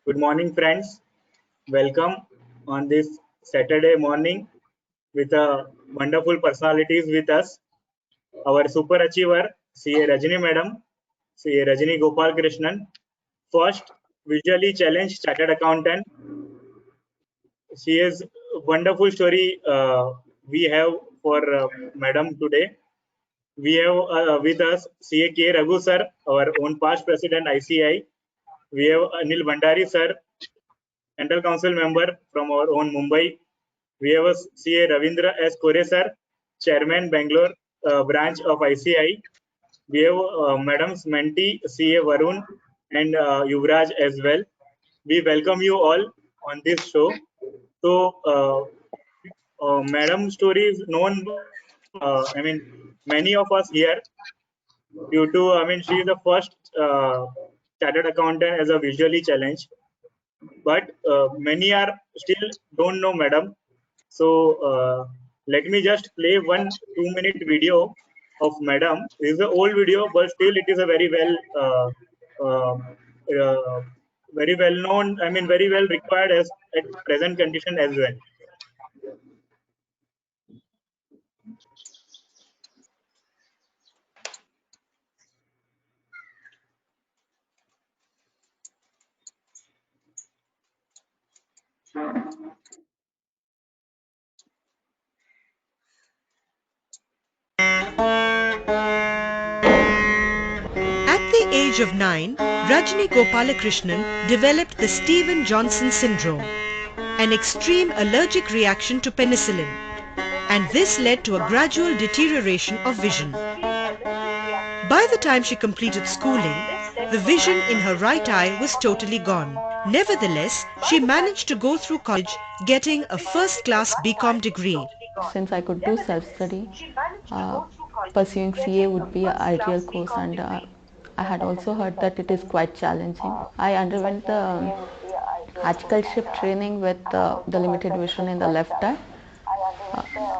Good morning, friends. Welcome on this Saturday morning with wonderful personalities with us. Our super achiever, CA Rajini Madam, CA Rajini Gopal Krishnan, first visually challenged chartered accountant. She is a wonderful story we have for Madam today. We have with us CA K. Raghu sir, our own past president ICI. We have Anil Bhandari sir, Central Council member from our own Mumbai. We have a CA Ravindra S. Kore sir, Chairman Bangalore branch of ICI. We have Madam's mentee CA Varun and Yuvraj as well. We welcome you all on this show. So, Madam's story is known, many of us here due to, she is the first chartered accountant as a visually challenged, but many are still don't know Madam. So let me just play one 2-minute video of Madam. This is an old video, but still it is a uh, uh, very well known. Very well required as at present condition as well. At the age of 9, Rajni Gopalakrishnan developed the Steven Johnson syndrome, an extreme allergic reaction to penicillin, and this led to a gradual deterioration of vision. By the time she completed schooling, the vision in her right eye was totally gone. Nevertheless, she managed to go through college, getting a first-class BCom degree. Since I could do self-study, pursuing CA would be an ideal course, and I had also heard that it is quite challenging. I underwent the article shift training with the limited vision in the left eye.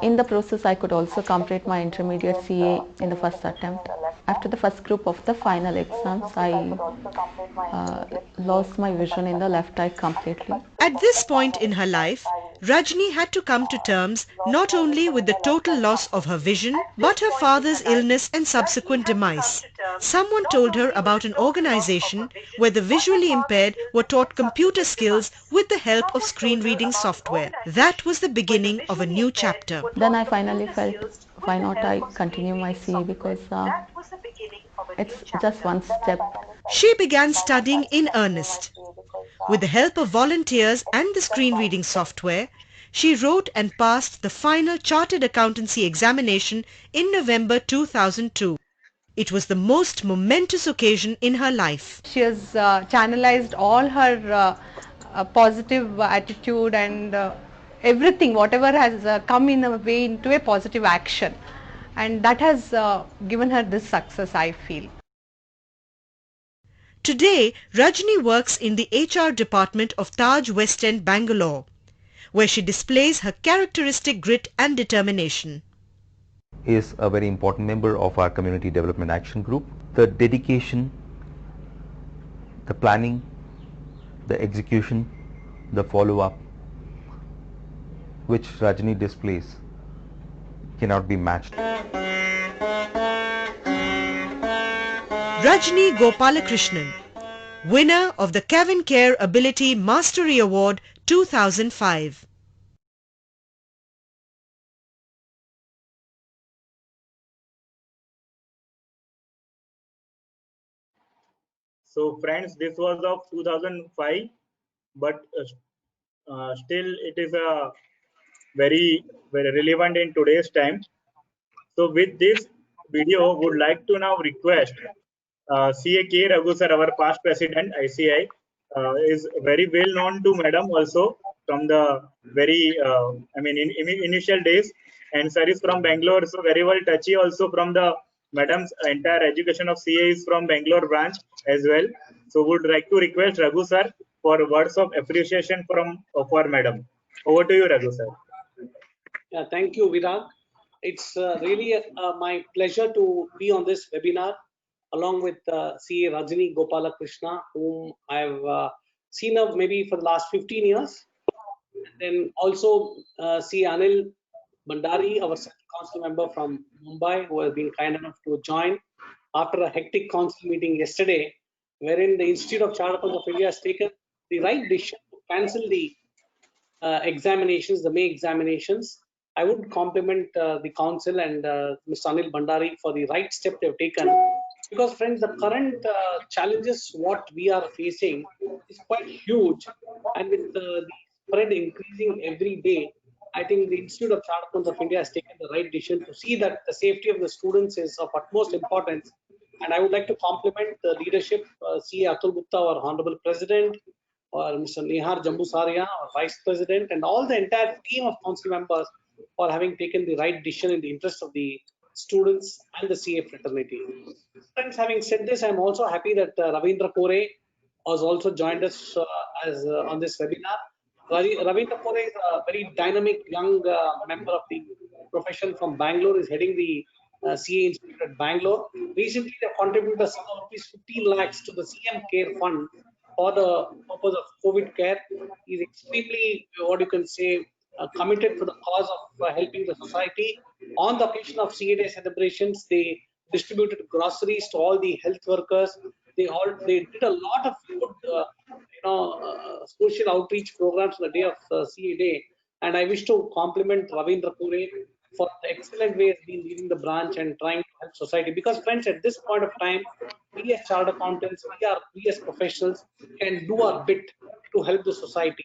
In the process, I could also complete my intermediate CA in the first attempt. After the first group of the final exams, I lost my vision in the left eye completely. At this point in her life, Rajni had to come to terms not only with the total loss of her vision, but her father's illness and subsequent demise. Someone told her about an organization where the visually impaired were taught computer skills with the help of screen reading software. That was the beginning of a new chapter. Then I finally felt, why not I continue my CA, because it's just one step. She began studying in earnest. With the help of volunteers and the screen reading software, she wrote and passed the final Chartered Accountancy examination in November 2002. It was the most momentous occasion in her life. She has channelized all her positive attitude and everything, whatever has come in a way into a positive action, and that has given her this success, I feel. Today, Rajni works in the HR department of Taj West End, Bangalore, where she displays her characteristic grit and determination. Is a very important member of our Community Development Action Group. The dedication, the planning, the execution, the follow-up which Rajni displays cannot be matched. Rajni Gopalakrishnan, winner of the Kevin Care Ability Mastery Award 2005. So friends, this was of 2005, but still it is a very relevant in today's time. So with this video, would like to now request CA K. Raghu sir, our past president ICI, is very well known to Madam also from the very initial days, and sir is from Bangalore, so very well touchy also from the Madam's entire education of CA is from Bangalore branch as well. So would like to request Raghu sir for words of appreciation from for Madam. Over to you, Raghu sir. Yeah, thank you, Virag. It's really my pleasure to be on this webinar along with CA Rajni Gopalakrishna, whom I've seen her maybe for the last 15 years. And then also see Anil Bandari, our second council member from Mumbai, who has been kind enough to join after a hectic council meeting yesterday, wherein the Institute of Chartered Accountants of India has taken the right decision to cancel the examinations, the May examinations. I would compliment the council and Mr. Anil Bandari for the right step they've taken. Because friends, the current challenges what we are facing is quite huge, and with the spread increasing every day, I think the Institute of Chartered Accountants of India has taken the right decision to see that the safety of the students is of utmost importance. And I would like to compliment the leadership, CA Atul Gupta, our Honorable President, or Mr. Nihar Jambusaria, our Vice President, and all the entire team of council members for having taken the right decision in the interest of the students and the CA fraternity. Friends, having said this, I'm also happy that Ravindra Kore has also joined us as on this webinar. Ravindra Kore is a very dynamic young member of the profession from Bangalore. Is heading the CA Institute at Bangalore. Recently, they contributed a sum of rupees 15 lakhs to the CM Care Fund for the purpose of COVID care. He's extremely, what you can say, committed to the cause of helping the society. On the occasion of CA Day celebrations, they distributed groceries to all the health workers. They did a lot of good, social outreach programs on the day of CA Day. And I wish to compliment Ravindra Kure for the excellent way he's been leading the branch and trying to help society. Because friends, at this point of time, we as chartered accountants, we as professionals can do our bit to help the society.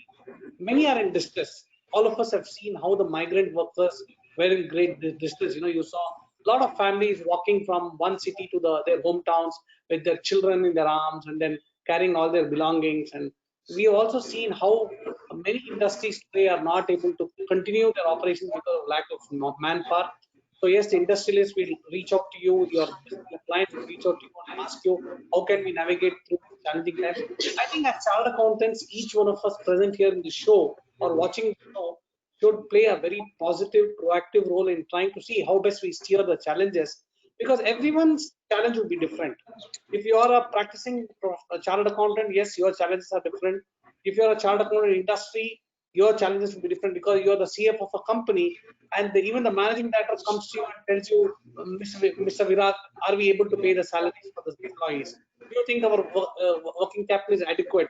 Many are in distress. All of us have seen how the migrant workers were in great distress. You saw a lot of families walking from one city to their hometowns with their children in their arms and then carrying all their belongings. And we have also seen how many industries today are not able to continue their operations because of lack of manpower. So yes, the industrialists will reach out to you, your clients will reach out to you and ask you, how can we navigate through challenging times? I think as chartered accountants, each one of us present here in the show or watching the show should play a very positive, proactive role in trying to see how best we steer the challenges, because everyone's challenge will be different. If you are a practicing chartered accountant, yes, your challenges are different. If you are a chartered accountant in industry, your challenges will be different because you are the CFO of a company, and even the managing director comes to you and tells you, Mr. Virag, are we able to pay the salaries for the employees? Do you think our working capital is adequate?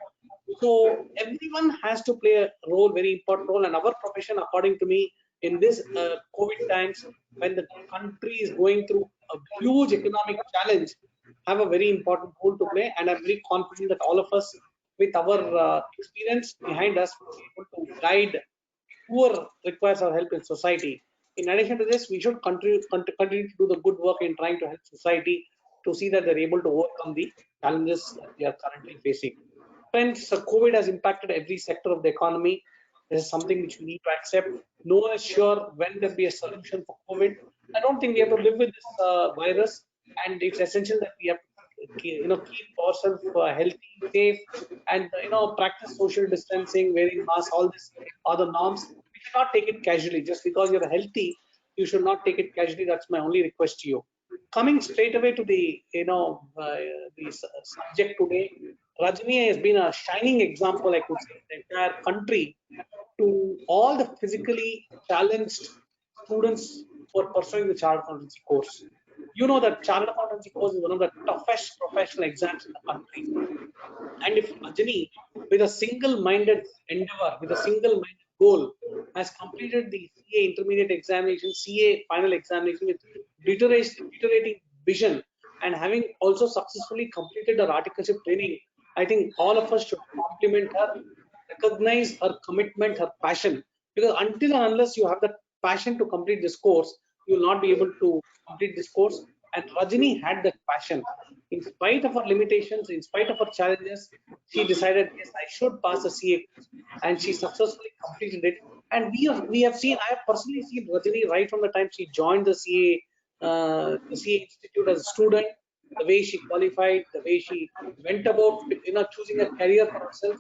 So everyone has to play a role, very important role, and our profession, according to me, in this COVID times, when the country is going through a huge economic challenge, have a very important role to play. And I'm very confident that all of us, with our experience behind us, will be able to guide whoever requires our help in society. In addition to this, we should continue to do the good work in trying to help society to see that they're able to overcome the challenges that we are currently facing. Friends, COVID has impacted every sector of the economy. This is something which we need to accept. No one is sure when there'll be a solution for COVID. I don't think we have to live with this virus, and it's essential that we have to, keep ourselves healthy, safe, and practice social distancing, wearing masks. All this are the norms. We should not take it casually. Just because you're healthy, you should not take it casually. That's my only request to you. Coming straight away to the subject today, Rajni has been a shining example, I could say, in the entire country to all the physically challenged students who are pursuing the chartered accountancy course. You know that chartered accountancy course is one of the toughest professional exams in the country. And if Rajni, with a single-minded endeavor, with a single-minded goal, has completed the CA intermediate examination, CA final examination with reiterating vision, and having also successfully completed her articleship training, I think all of us should compliment her, recognize her commitment, her passion. Because until and unless you have the passion to complete this course, you will not be able to complete this course. And Rajni had that passion. In spite of her limitations, in spite of her challenges, she decided, yes, I should pass the CA course, and she successfully completed it. And I have personally seen Rajni right from the time she joined the CA Institute as a student, the way she qualified, the way she went about, choosing a career for herself.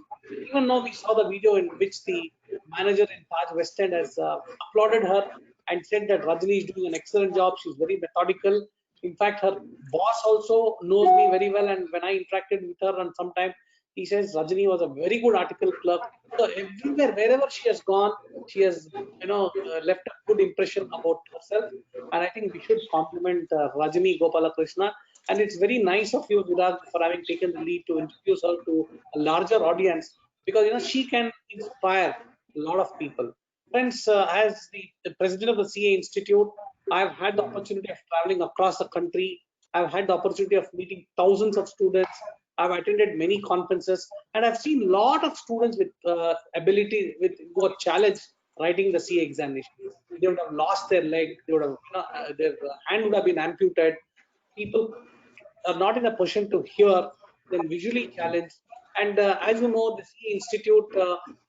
Even now, we saw the video in which the manager in Taj West End has applauded her and said that Rajni is doing an excellent job. She's very methodical. In fact, her boss also knows me very well, and when I interacted with her, and sometimes He says Rajini was a very good article clerk. So everywhere, wherever she has gone, she has, left a good impression about herself. And I think we should compliment Rajini Gopalakrishna. And it's very nice of you, Viraj, for having taken the lead to introduce her to a larger audience, because she can inspire a lot of people. Friends, as the president of the CA Institute, I've had the opportunity of traveling across the country. I've had the opportunity of meeting thousands of students. I've attended many conferences, and I've seen a lot of students with ability, who are challenged writing the CA examination. They would have lost their leg, they would have, their hand would have been amputated. People are not in a position to hear, then visually challenged. And as you know, the CA Institute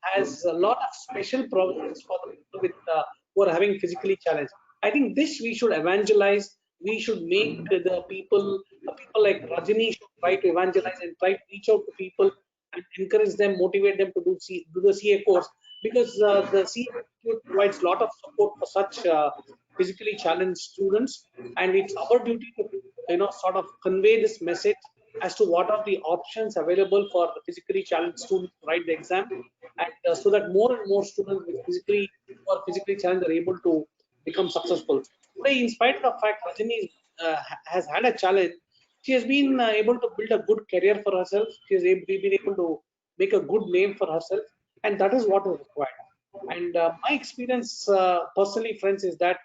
has a lot of special programs for the people who are having physically challenged. I think this we should evangelize. We should make the people like Rajini should try to evangelize and try to reach out to people and encourage them, motivate them to do the CA course, because the CA Institute provides a lot of support for such physically challenged students, and it's our duty to sort of convey this message as to what are the options available for the physically challenged students to write the exam, and so that more and more students with physically challenged are able to become successful. Today, in spite of the fact Rajini has had a challenge, she has been able to build a good career for herself. She has been able to make a good name for herself, and that is what is required. And my experience personally, friends, is that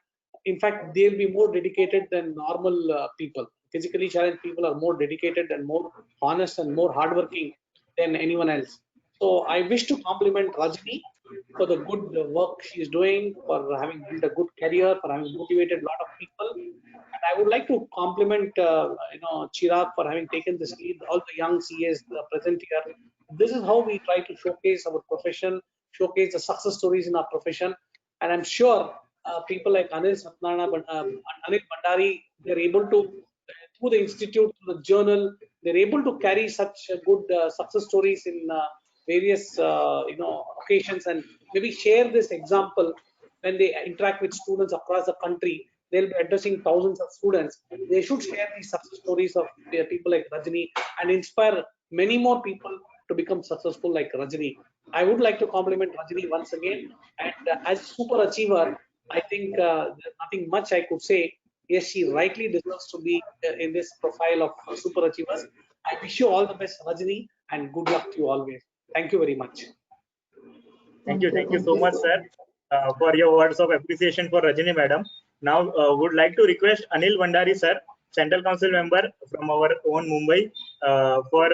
in fact they'll be more dedicated than normal people. Physically challenged people are more dedicated and more honest and more hardworking than anyone else. So I wish to compliment Rajini for the good work she is doing, for having built a good career, for having motivated a lot of people. And I would like to compliment Chirag for having taken this lead, all the young CAs present here. This is how we try to showcase our profession, showcase the success stories in our profession. And I'm sure people like Anil Satnana, Anil Bandari, they're able to, through the institute, through the journal, they're able to carry such good success stories in various occasions, and maybe share this example when they interact with students across the country. They'll be addressing thousands of students. They should share these success stories of people like Rajini and inspire many more people to become successful like Rajini. I would like to compliment Rajini once again. And as a super achiever, I think there's nothing much I could say. Yes, she rightly deserves to be in this profile of super achievers. I wish you all the best, Rajini, and good luck to you always. Thank you very much. Thank you so much, sir, for your words of appreciation for Rajini madam. Now, would like to request Anil Bandari, sir, Central Council member from our own Mumbai, for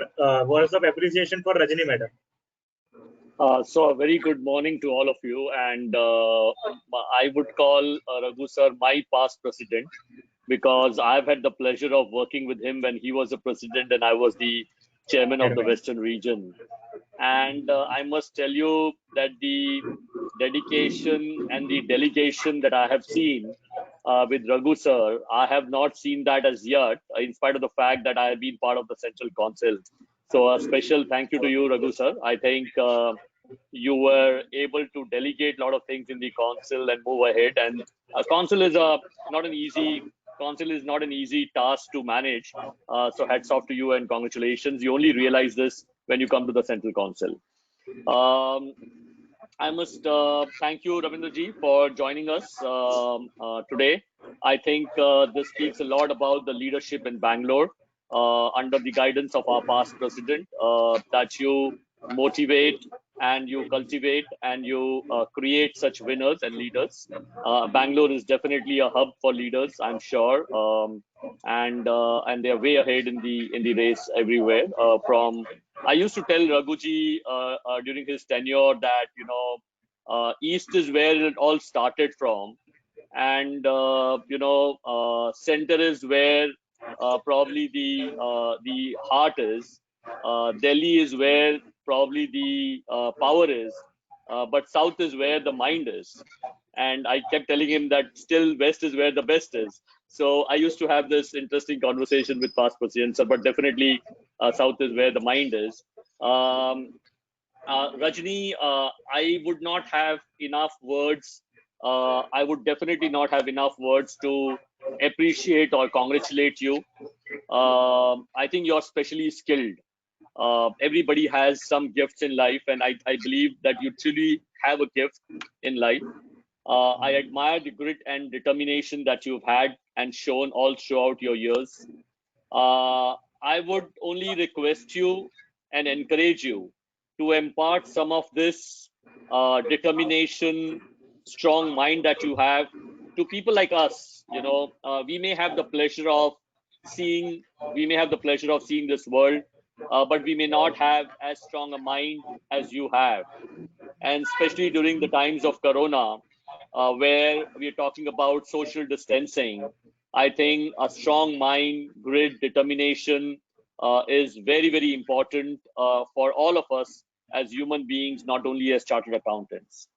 words of appreciation for Rajini madam. So a very good morning to all of you, and I would call Raghu sir my past president, because I've had the pleasure of working with him when he was the president and I was the chairman of the Western region. And I must tell you that the dedication and the delegation that I have seen with Raghu sir, I have not seen that as yet, in spite of the fact that I have been part of the Central Council. So a special thank you to you, Raghu sir. I think you were able to delegate a lot of things in the council and move ahead. And a council is not an easy task to manage. So hats off to you and congratulations. You only realize this when you come to the Central Council. I must thank you, Ravindraji, for joining us today. I think this speaks a lot about the leadership in Bangalore under the guidance of our past president, that you motivate and you cultivate and you create such winners and leaders. Bangalore is definitely a hub for leaders, I'm sure, and they are way ahead in the race everywhere. I used to tell Raghuji during his tenure that East is where it all started from, and center is where probably the heart is. Delhi is where probably the power is, but South is where the mind is. And I kept telling him that still West is where the best is. So I used to have this interesting conversation with past presidents, but definitely South is where the mind is. Rajini, I would not have enough words. I would definitely not have enough words to appreciate or congratulate you. I think you're specially skilled. everybody has some gifts in life, and I believe that you truly have a gift in life. I admire the grit and determination that you've had and shown all throughout your years. I would only request you and encourage you to impart some of this determination, strong mind that you have to people like us. We may have the pleasure of seeing, this world, but we may not have as strong a mind as you have. And especially during the times of Corona, where we're talking about social distancing, I think a strong mind, grit, determination is very, very important for all of us as human beings, not only as chartered accountants.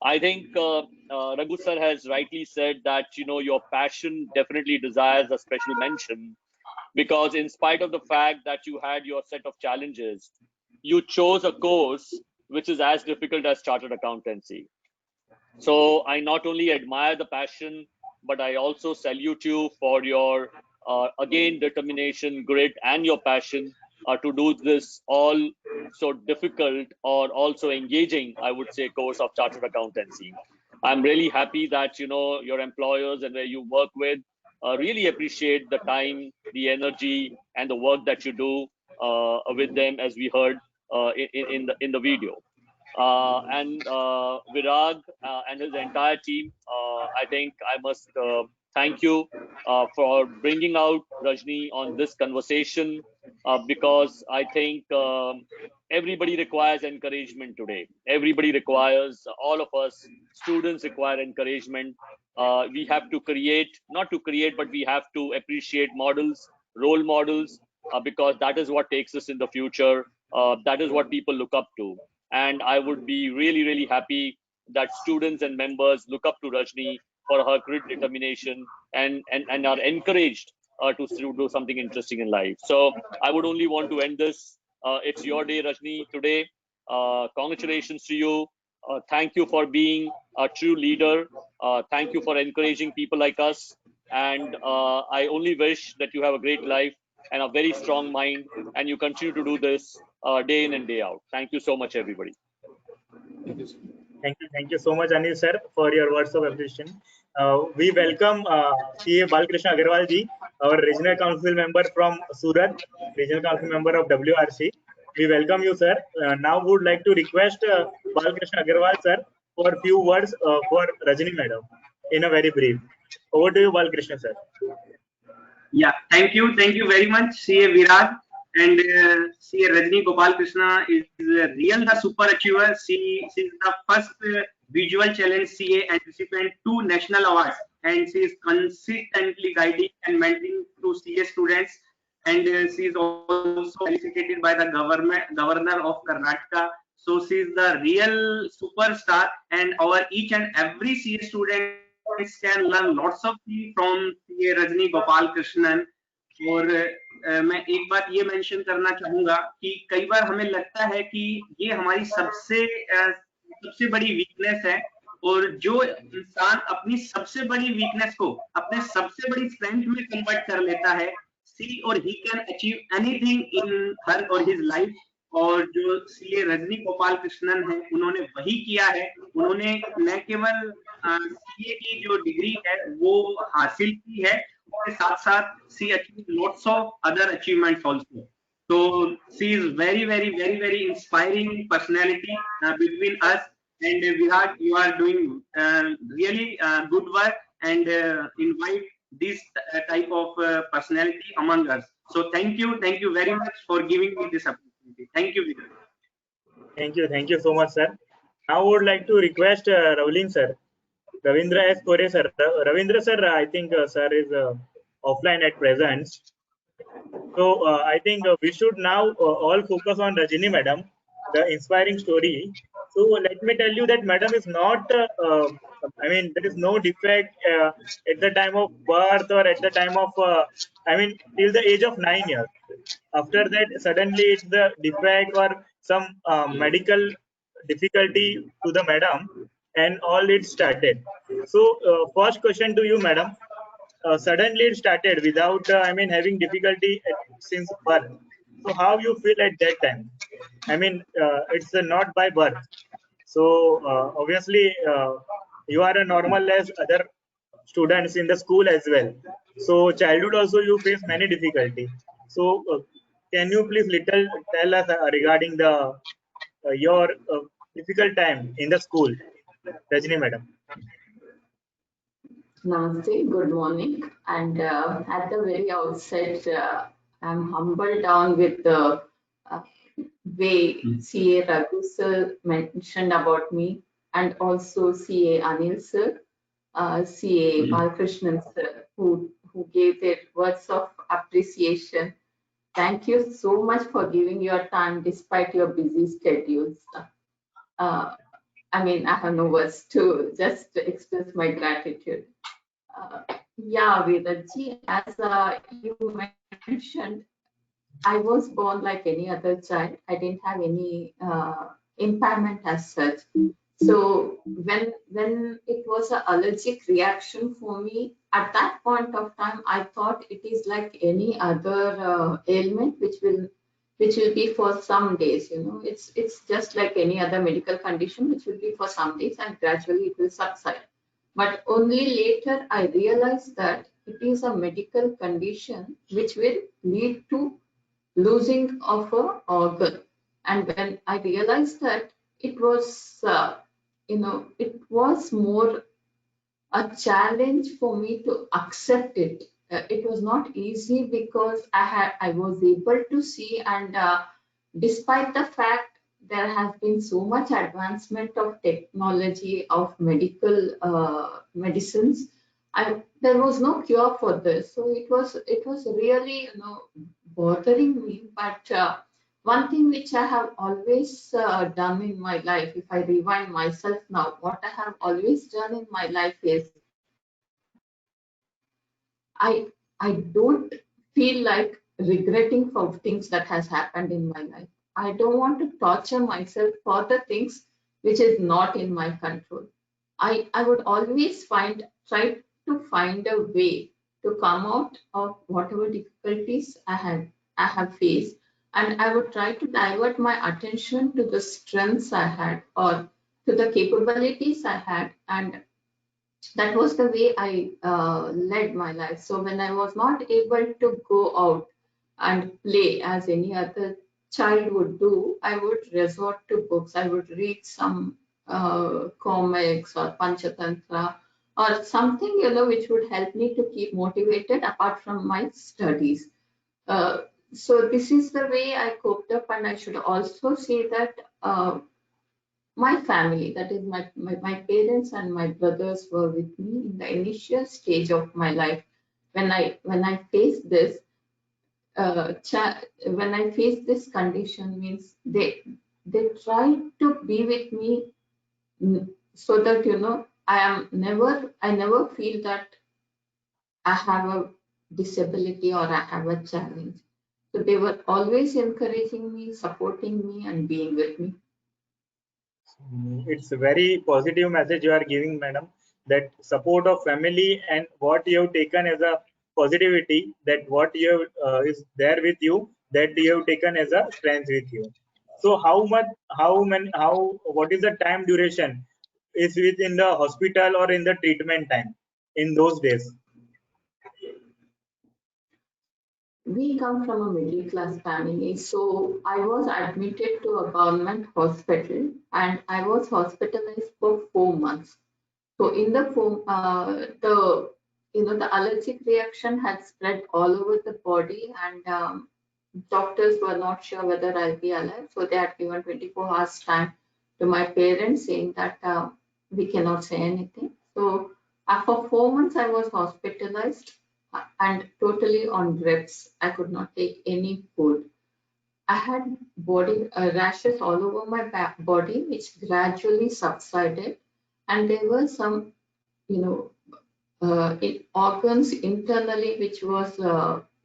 I think Raghu sir has rightly said that your passion definitely desires a special mention, because in spite of the fact that you had your set of challenges, you chose a course which is as difficult as chartered accountancy. So I not only admire the passion, but I also salute you for your again determination, grit, and your passion to do this all so difficult or also engaging, I would say, course of chartered accountancy. I'm really happy that your employers and where you work with really appreciate the time, the energy, and the work that you do with them, as we heard in the video. And Virag and his entire team, I think I must thank you for bringing out Rajni on this conversation, because I think everybody requires encouragement today. Everybody requires, all of us students require encouragement. We have to not to create, but we have to appreciate models, role models, because that is what takes us in the future. That is what people look up to. And I would be really, really happy that students and members look up to Rajni for her great determination and are encouraged to do something interesting in life. So I would only want to end this. It's your day, Rajni, today. Congratulations to you. Thank you for being a true leader. Thank you for encouraging people like us. And I only wish that you have a great life and a very strong mind, and you continue to do this day in and day out. Thank you so much, everybody. Thank you so much, Anil sir, for your words of appreciation. We welcome CA Balkrishna Agarwal ji, our regional council member from Surat, regional council member of WRC. We welcome you, sir. Now would like to request Balkrishna Agarwal sir for a few words for Rajni madam in a very brief. Over to you, Balkrishna sir. Yeah, thank you very much, CA Viraj. And CA Rajni Gopal Krishna is the super achiever. She is the first visual challenge CA and recipient 2 national awards, and she is consistently guiding and mentoring to CA students. And she is also felicitated by the governor of Karnataka. So she is the real superstar, and our each and every CA student can learn lots of things from CA Rajni Gopal Krishnan. और मैं एक बात ये mention करना चाहूंगा कि कई बार हमें लगता है कि ये हमारी सबसे बड़ी वीकनेस है, और जो इंसान अपनी सबसे बड़ी वीकनेस को अपने सबसे बड़ी स्ट्रेंथ में कन्वर्ट कर लेता है, सी और he can achieve anything in her और हिज लाइफ। और जो सीए रजनी गोपाल कृष्णन है, उन्होंने वही किया है। उन्होंने न केवल सीए की जो डिग्री है वो हासिल की है, उसके साथ साथ she achieve lots of other achievements also. So she is very inspiring personality between us, and Viraj, you are doing really good work, and invite this type of personality among us. So thank you very much for giving me this opportunity. Thank you, Viraj. Thank you so much, sir. Now I would like to request Ravleen sir, Ravindra S. Kore sir. Ravindra sir, I think sir is offline at present. So I think we should now all focus on Rajni madam, the inspiring story. So let me tell you that madam is not, I mean, there is no defect at the time of birth or at the time of, I mean, till the age of 9 years. After that, suddenly it's the defect or some medical difficulty to the madam, and all it started. So first question to you, madam. Suddenly it started without I mean having difficulty since birth. So how you feel at that time? I mean, it's not by birth. So obviously, you are a normal as other students in the school as well. So childhood also you face many difficulty. So can you please little tell us regarding the your difficult time in the school, Rajni madam? Namaste, good morning. And at the very outset, I'm humbled down with the uh, way CA Raghu sir mentioned about me, and also CA Anil sir, CA Balkrishnan sir, who gave their words of appreciation. Thank you so much for giving your time despite your busy schedules. Uh, I mean, I have no words to just express my gratitude. Yeah, Vedaji, as you mentioned, I was born like any other child. I didn't have any impairment as such. So when it was an allergic reaction for me, at that point of time, I thought it is like any other ailment which will be for some days. You know, it's just like any other medical condition which will be for some days and gradually it will subside. But only later I realized that it is a medical condition which will lead to losing of a organ. And when I realized that, it was, it was more a challenge for me to accept it. It was not easy because I was able to see, and despite the fact there has been so much advancement of technology of medical medicines, there was no cure for this. So it was really bothering me. But one thing which I have always done in my life, if I rewind myself now, what I have always done in my life is I I don't feel like regretting for things that has happened in my life. I don't want to torture myself for the things which is not in my control. I would always try to find a way to come out of whatever difficulties I have faced, and I would try to divert my attention to the strengths I had or to the capabilities I had, and that was the way I led my life. So when I was not able to go out and play as any other child would do, I would resort to books. I would read some comics or Panchatantra or something, which would help me to keep motivated apart from my studies. So this is the way I coped up, and I should also say that my family, that is my parents and my brothers, were with me in the initial stage of my life. When I faced this when I faced this condition, means they tried to be with me, so that I never feel that I have a disability or I have a challenge. So they were always encouraging me, supporting me, and being with me. It's a very positive message you are giving, madam, that support of family and what you have taken as a positivity, that what you have, is there with you, that you have taken as a strength with you. So what is the time duration is within the hospital or in the treatment time in those days? We come from a middle class family, so I was admitted to a government hospital and I was hospitalized for 4 months. So in the the allergic reaction had spread all over the body, and doctors were not sure whether I'll be alive. So they had given 24 hours time to my parents, saying that we cannot say anything. So for 4 months I was hospitalized and totally on drips. I could not take any food. I had body rashes all over my body, which gradually subsided, and there were some, you know, organs internally which was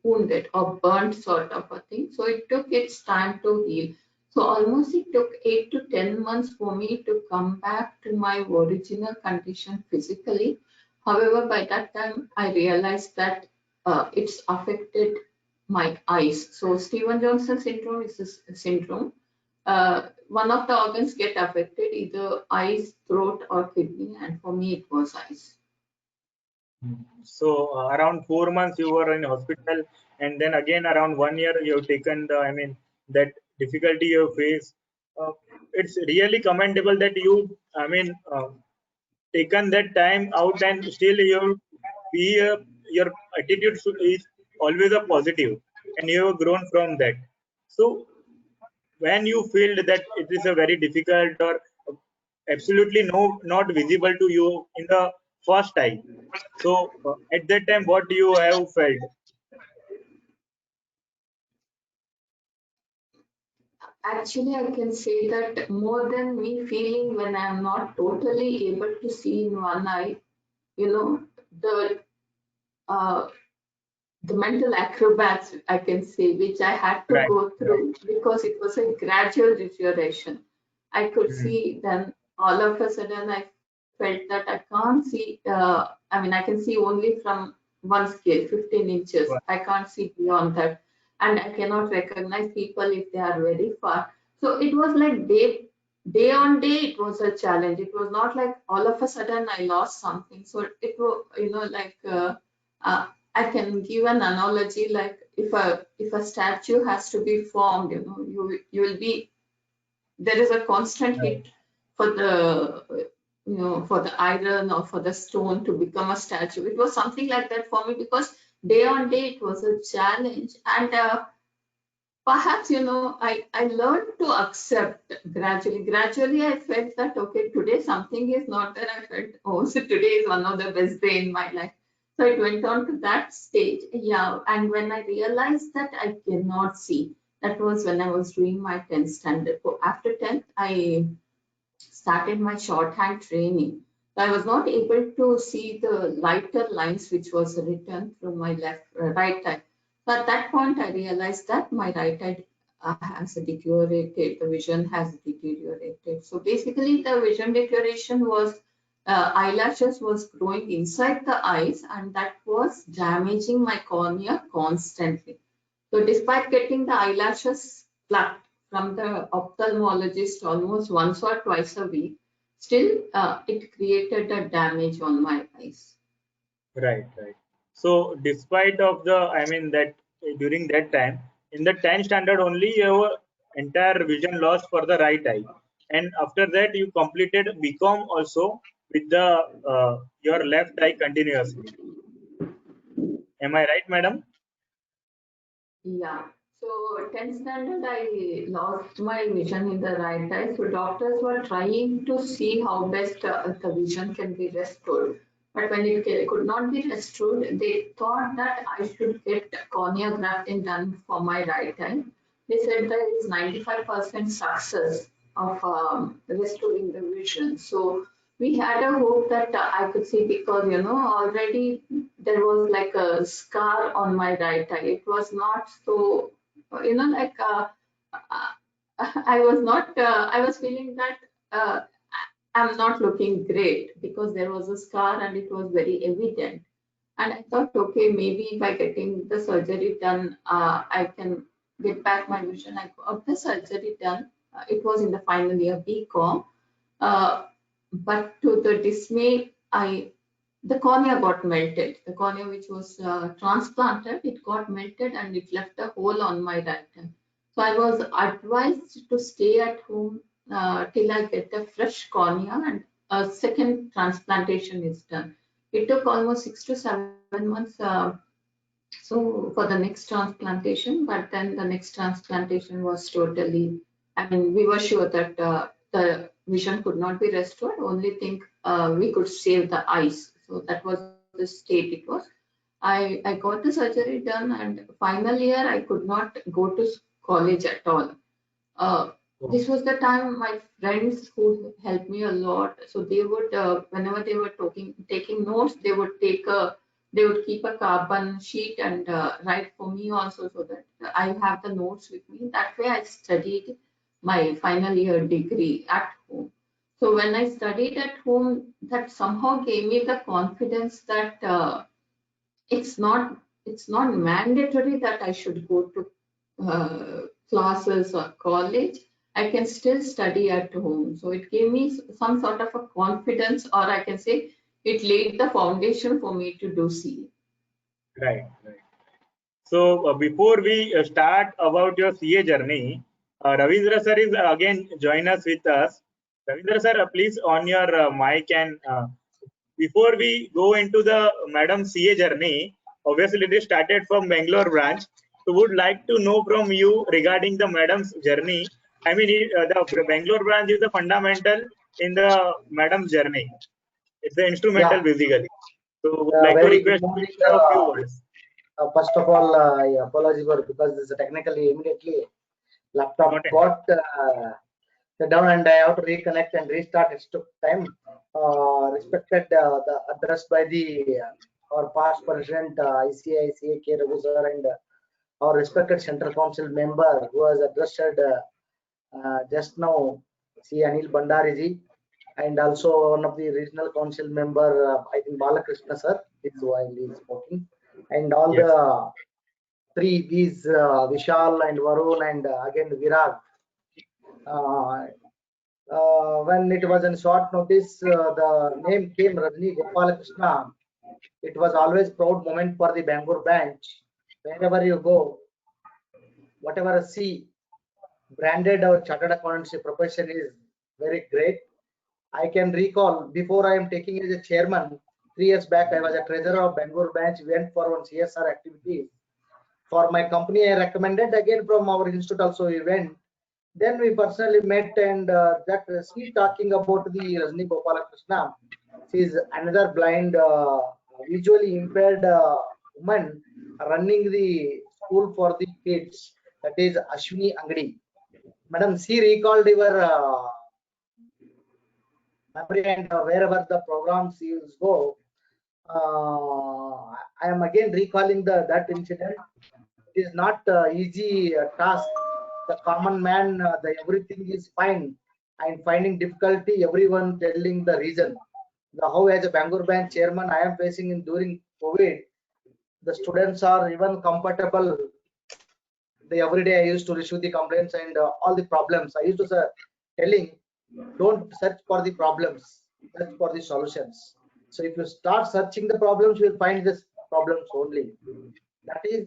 wounded or burnt, sort of a thing. So it took its time to heal. So almost it took 8 to 10 months for me to come back to my original condition physically. However, by that time I realized that it's affected my eyes. So Stevens-Johnson syndrome is a syndrome. One of the organs get affected, either eyes, throat, or kidney, and for me it was eyes. So around 4 months you were in hospital, and then again around 1 year you have taken the, I mean, that difficulty you face. It's really commendable that you, I mean, taken that time out, and still you be your attitude is always a positive, and you have grown from that. So when you feel that it is a very difficult or absolutely not visible to you in the first time, so at that time what do you have felt? Actually, I can say that more than me feeling when I'm not totally able to see in one eye, you know, the uh, the mental acrobats, I can say, which I had to Right, go right. through because it was a gradual deterioration. I could Mhm. see then all of a sudden I felt that I can't see, I mean, I can see only from one scale, 15 inches. Right. I can't see beyond that. And I cannot recognize people if they are very far. So it was like day on day, it was a challenge. It was not like all of a sudden I lost something. So it was, like, uh, I can give an analogy like if a statue has to be formed, you will be there is a constant Right. hit for the iron or for the stone to become a statue. It was something like that for me because day on day it was a challenge, and perhaps I learned to accept gradually. I felt that okay, today something is not there. I felt, oh, so today is one of the best day in my life. So it went on to that stage, yeah. And when I realized that I cannot see, that was when I was doing my 10th standard. So after 10th I started my shorthand training. I was not able to see the lighter lines which was written through my right eye. So at that point, I realized that my right eye has deteriorated, the vision has deteriorated. So basically, the vision deterioration was eyelashes was growing inside the eyes, and that was damaging my cornea constantly. So despite getting the eyelashes plucked from the ophthalmologist almost once or twice a week, still it created a damage on my eyes. Right, right. So despite of the, I mean, that during that time, in the 10th standard only, your entire vision lost for the right eye, and after that you completed BCom also with the your left eye continuously. Am I right, madam? Yeah. So 10th standard, I lost my vision in the right eye. So doctors were trying to see how best the vision can be restored. But when could not be restored, they thought that I should get cornea grafting done for my right eye. They said there is 95% success of restoring the vision. So we had a hope that I could see because, already there was like a scar on my right eye. It was not so, like uh, I was not, I was feeling that I'm not looking great because there was a scar and it was very evident. And I thought, okay, maybe by getting the surgery done, I can get back my vision. I got the surgery done. It was in the final year BCom. Uh, but to the dismay, the cornea got melted. The cornea which was transplanted, it got melted and it left a hole on my right eye. So I was advised to stay at home till I get a fresh cornea and a second transplantation is done. It took almost 6 to 7 months. So for the next transplantation, but then the next transplantation was totally, I mean, we were sure that the vision could not be restored. Only thing we could save the eyes. So that was the state it was. I got the surgery done, and final year I could not go to college at all. Uh, Oh, this was the time my friends who helped me a lot. So they would, whenever they were taking notes, they would keep a carbon sheet and write for me also, so that I have the notes with me. That way, I studied my final year degree at home. So when I studied at home, that somehow gave me the confidence that it's not it's not mandatory that I should go to classes or college. I can still study at home. So it gave me some sort of a confidence, or I can say it laid the foundation for me to do CA. Right. So before we start about your CA journey, Ravindra sir is again join us with us. Ravindra sir, please on your mic, and before we go into the Madam CA journey, obviously it is started from Bangalore branch. So would like to know from you regarding the Madam's journey. I mean, the Bangalore branch is the fundamental in the Madam's journey. It's the instrumental basically. So would like to Very good request you morning. to share a few words. First of all, I apologize for because this is technically immediately laptop got shut down and I have to reconnect and restart. It took time. Respected the address by the our past president ICA K. Raghu sir, and our respected central council member who has addressed just now, C. Anil Bandari ji, and also one of the regional council member, I think Balakrishna sir, is while he is speaking, and all the three these Vishal and Varun and again Virag. When it was in short notice, the name came Rajni Gopalakrishna. It was always proud moment for the Bangalore branch. Wherever you go, whatever I see, branded or chartered accountancy profession is very great. I can recall before I am taking as a chairman, 3 years back, I was a treasurer of Bangalore branch, went for one CSR activity. For my company, I recommended again from our institute also we went. Then we personally met, and that she talking about the Rajni Gopalakrishna. She is another blind, visually impaired woman running the school for the kids. That is Ashwini Angadi. Madam, she recalled your memory, and wherever the programs you go, I am again recalling that incident. It is not easy task. The common man, the everything is fine, and finding difficulty, everyone telling the reason. The how as a Bangalore branch chairman, I am facing in during COVID. The students are even comfortable. The every day I used to receive the complaints and all the problems. I used to say, telling, don't search for the problems, search for the solutions. So if you start searching the problems, you will find this problems only. That is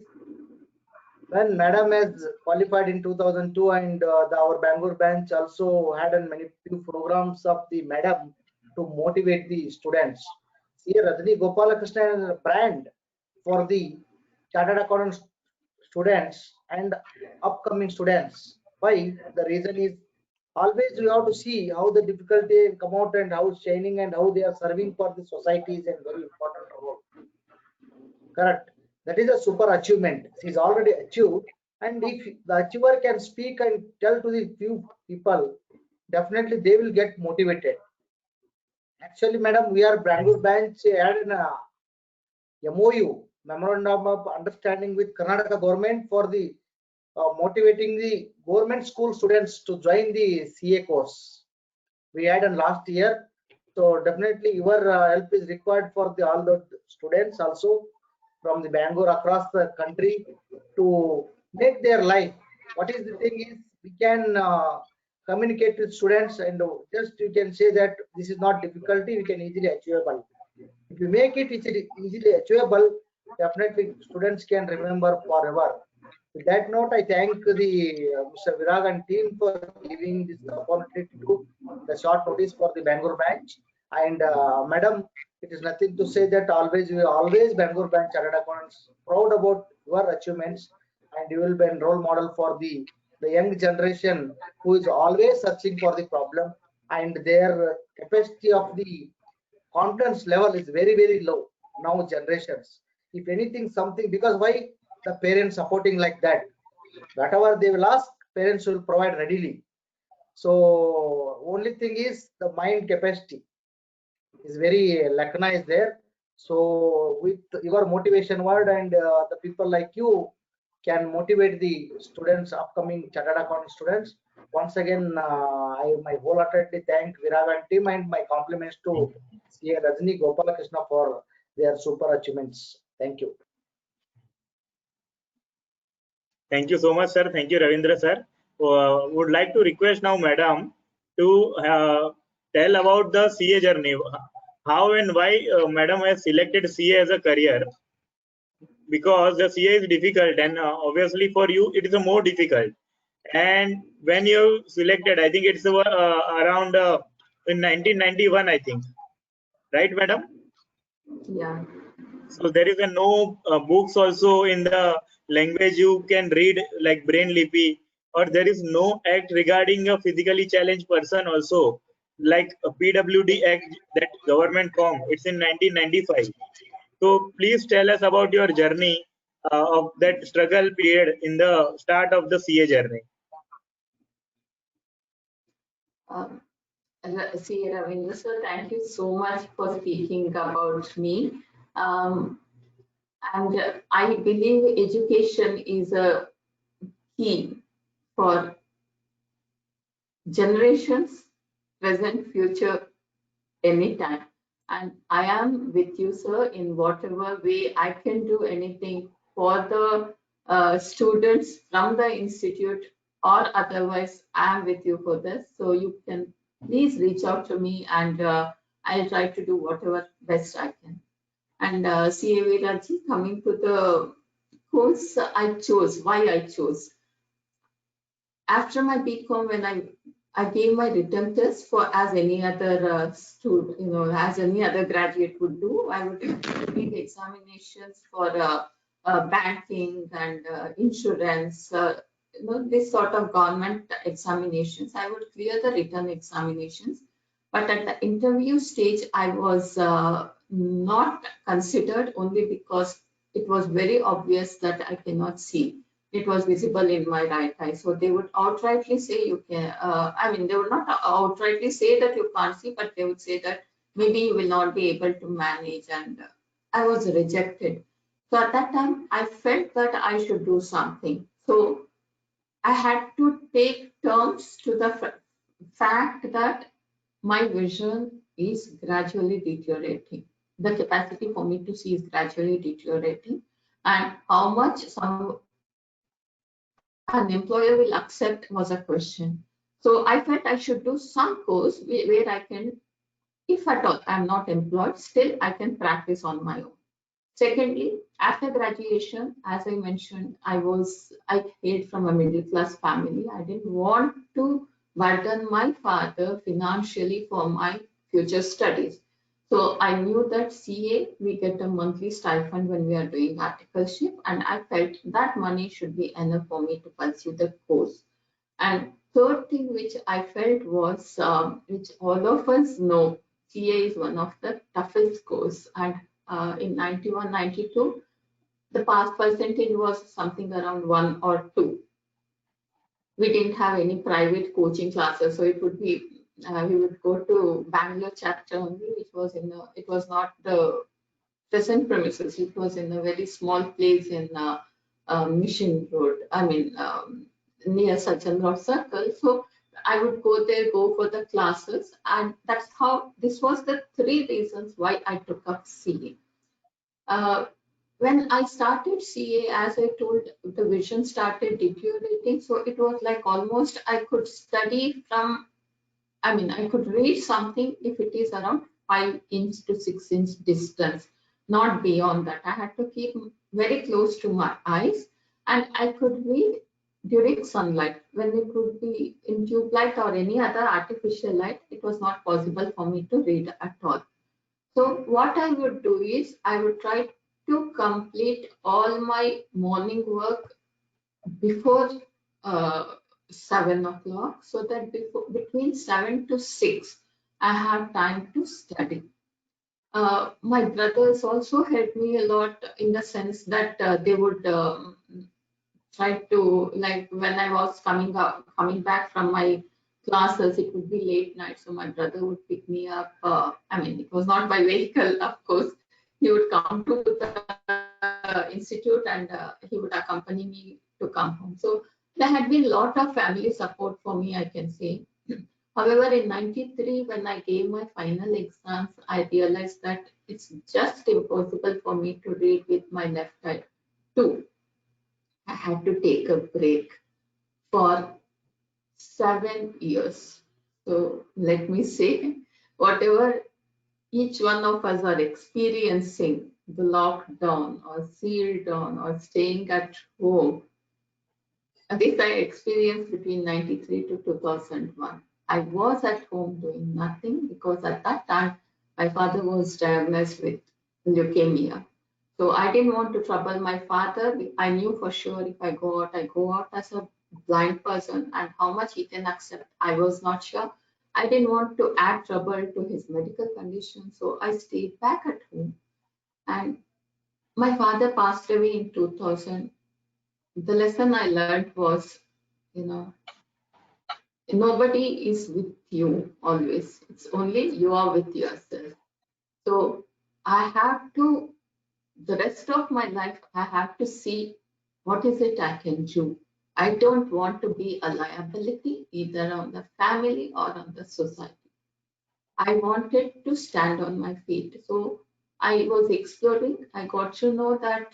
when Madam has qualified in 2002, and our Bangalore branch also had many few programs of the Madam to motivate the students. Here, Rajni Gopalakrishna is a brand for the chartered accountant students and upcoming students. Why? The reason is always you have to see how the difficulty come out and how shining and how they are serving for the societies and very important role. Correct. That is a super achievement. She is already achieved, and if the achiever can speak and tell to the few people, definitely they will get motivated. Actually, madam, we are Bangalore branch had an MOU, memorandum of understanding with Karnataka government for the motivating the government school students to join the CA course. We had in last year, so definitely your help is required for the all the students also from the Bangalore across the country to make their life. What is the thing is we can communicate with students, and just you can say that this is not difficulty, we can easily achievable. If you make it easily achievable, definitely students can remember forever. With that note, I thank the Mr. Virag and team for giving this opportunity to the short notice for the Bangalore branch. And madam, it is nothing to say that always Bangalore branch chartered accountants proud about your achievements, and you will be a role model for the young generation who is always searching for the problem, and their capacity of the confidence level is very low now generations. If anything, something, because why the parents supporting like that, whatever they will ask, parents will provide readily. So only thing is the mind capacity is very lacuna there. So with your motivation word, and the people like you can motivate the students, upcoming chartered accountant students. Once again, I my wholeheartedly thank Virag and team, and my compliments to CA Rajni Gopalakrishna for their super achievements. Thank you. Thank you so much, sir. Thank you, Ravindra, sir. Would like to request now, madam, to tell about the CA journey. How and why madam has selected CA as a career? Because the CA is difficult, and obviously for you it is a more difficult. And when you selected, I think it's around in 1991, I think, right, madam? Yeah. So there is a no books also in the language you can read, like brain lipi, or there is no act regarding a physically challenged person also, like a PWD act that government formed. It's in 1995. So please tell us about your journey of that struggle period in the start of the CA journey. See, Ravindra sir, thank you so much for speaking about me. And I believe education is a key for generations, present, future, anytime. And I am with you, sir, in whatever way I can do anything for the students from the institute or otherwise. I am with you for this. So you can please reach out to me, and I'll try to do whatever best I can. And CA Veeraji, coming to the course I chose, why I chose. After my BCom, when I gave my written test for as any other student, as any other graduate would do, I would read examinations for banking and insurance, this sort of government examinations. I would clear the written examinations, but at the interview stage, I was not considered only because it was very obvious that I cannot see. It was visible in my right eye. So they would outrightly say you can, they would not outrightly say that you can't see, but they would say that maybe you will not be able to manage, and I was rejected. So at that time, I felt that I should do something. So I had to take terms to the fact that my vision is gradually deteriorating. The capacity for me to see is gradually deteriorating, and how much an employer will accept was a question. So I felt I should do some course where I can, if at all I'm not employed, still I can practice on my own. Secondly, after graduation, as I mentioned, I hailed from a middle class family. I didn't want to burden my father financially for my future studies. So I knew that CA, we get a monthly stipend when we are doing articleship, and I felt that money should be enough for me to pursue the course. And third thing which I felt was, which all of us know, CA is one of the toughest course, and in 91, 92, the pass percentage was something around 1 or 2. We didn't have any private coaching classes, so it would be we would go to Bangalore chapter only, which was it was not the present premises. It was in a very small place in Mission Road. Near Sachandra Circle. So I would go there, go for the classes, and that's how. This was the 3 reasons why I took up CA. When I started CA, as I told, the vision started deteriorating. So it was like almost I could study from, I could read something if it is around 5-inch to 6-inch distance, not beyond that. I had to keep very close to my eyes, and I could read during sunlight. When it would be in tube light or any other artificial light, it was not possible for me to read at all. So what I would do is I would try to complete all my morning work before 7 o'clock, so that between 7 to 6 I have time to study. My brothers also helped me a lot in the sense that they would try to, like, when I was coming back from my classes, it would be late night, so my brother would pick me up. It was not by vehicle, of course. He would come to the institute, and he would accompany me to come home. So there had been a lot of family support for me, I can say. However, in 93, when I gave my final exams, I realized that it's just impossible for me to read with my left eye too. I had to take a break for 7 years. So let me say, whatever each one of us are experiencing, the lockdown or sealed down or staying at home, this I experienced between 93 to 2001. I was at home doing nothing because at that time my father was diagnosed with leukemia. So I didn't want to trouble my father. I knew for sure if I go out as a blind person, and how much he can accept, I was not sure. I didn't want to add trouble to his medical condition, so I stayed back at home. And my father passed away in 2000. The lesson I learned was, nobody is with you always. It's only you are with yourself. So I have to, the rest of my life, I have to see what is it I can do. I don't want to be a liability either on the family or on the society. I wanted to stand on my feet. So I was exploring. I got to know that,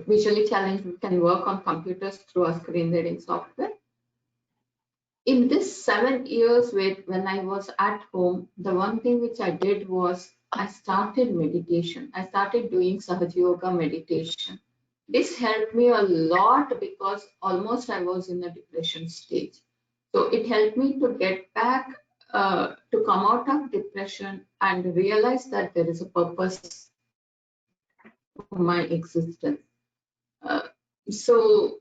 visually challenged can work on computers through a screen reading software. In this 7 years when I was at home, the one thing which I did was I started meditation. I started doing Sahaja Yoga meditation. This helped me a lot because almost I was in a depression stage. So it helped me to get back, to come out of depression and realize that there is a purpose for my existence. So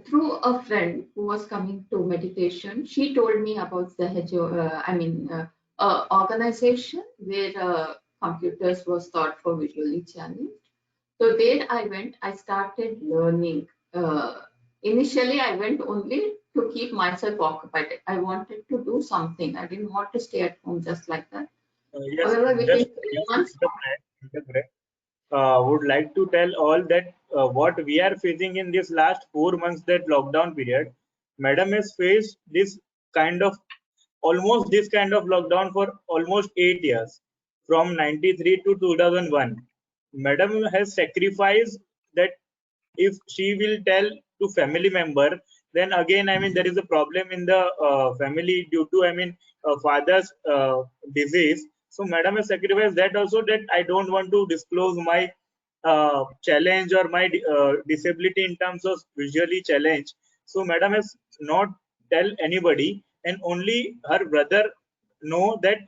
through a friend who was coming to meditation, she told me about the organization where computers was taught for visually challenged. So there I went, I started learning. Initially, I went only to keep myself occupied. I wanted to do something. I didn't want to stay at home just like that. Yes, However, within just 3 months, interrupt. Would like to tell all that what we are facing in this last 4 months, that lockdown period. Madam has faced this kind of almost this kind of lockdown for almost 8 years, from 93 to 2001. Madam has sacrificed that. If she will tell to family member, then again, I mean, there is a problem in the family due to, I mean, father's disease. So madam has sacrificed that also, that I don't want to disclose my challenge or my disability in terms of visually challenge. So madam has not tell anybody, and only her brother know that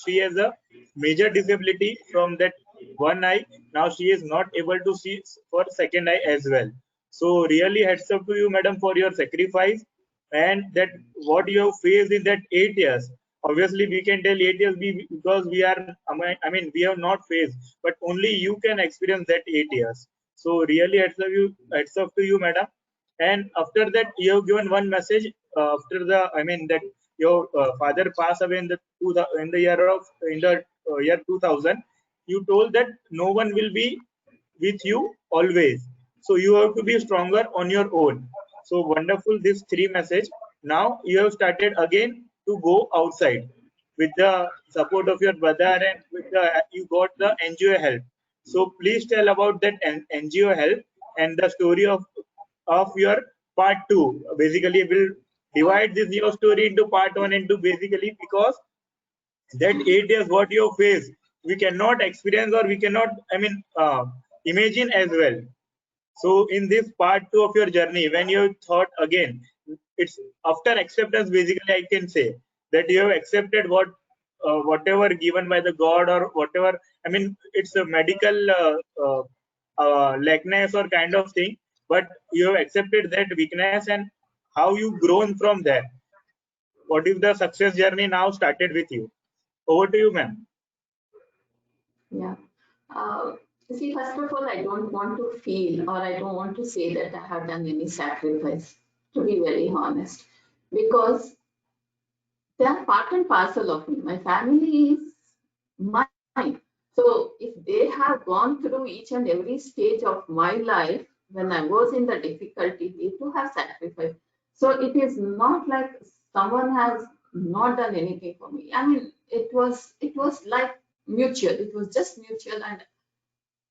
she has a major disability from that one eye. Now she is not able to see for second eye as well. So really hats up to you, madam, for your sacrifice, and that what you have faced in that 8 years. Obviously we can tell 8 years because we are, I mean, we have not faced, but only you can experience that 8 years. So really hats up to you, madam. And after that, you have given one message after the, I mean, that your father passed away in the year 2000. You told that no one will be with you always. So you have to be stronger on your own. So wonderful, this 3 message. Now you have started again to go outside with the support of your brother, and with you got the NGO help. So please tell about that NGO help and the story of your part 2. Basically, we'll divide this your story into part 1 and 2, basically because that 8 years what you face, we cannot experience, or we cannot, I mean, imagine as well. So in this part 2 of your journey, when you thought again, it's after acceptance, basically I can say that you have accepted whatever given by the God, or whatever, I mean, it's a medical likeness or kind of thing, but you have accepted that weakness, and how you grown from there. What is the success journey now started with you? Over to you, ma'am. yeah. See, first of all, I don't want to feel, or I don't want to say that I have done any sacrifice, to be very honest, because they are part and parcel of me. My family is mine. So if they have gone through each and every stage of my life when I was in the difficulty, they too have sacrificed. So it is not like someone has not done anything for me. I mean, it was like mutual. It was just mutual, and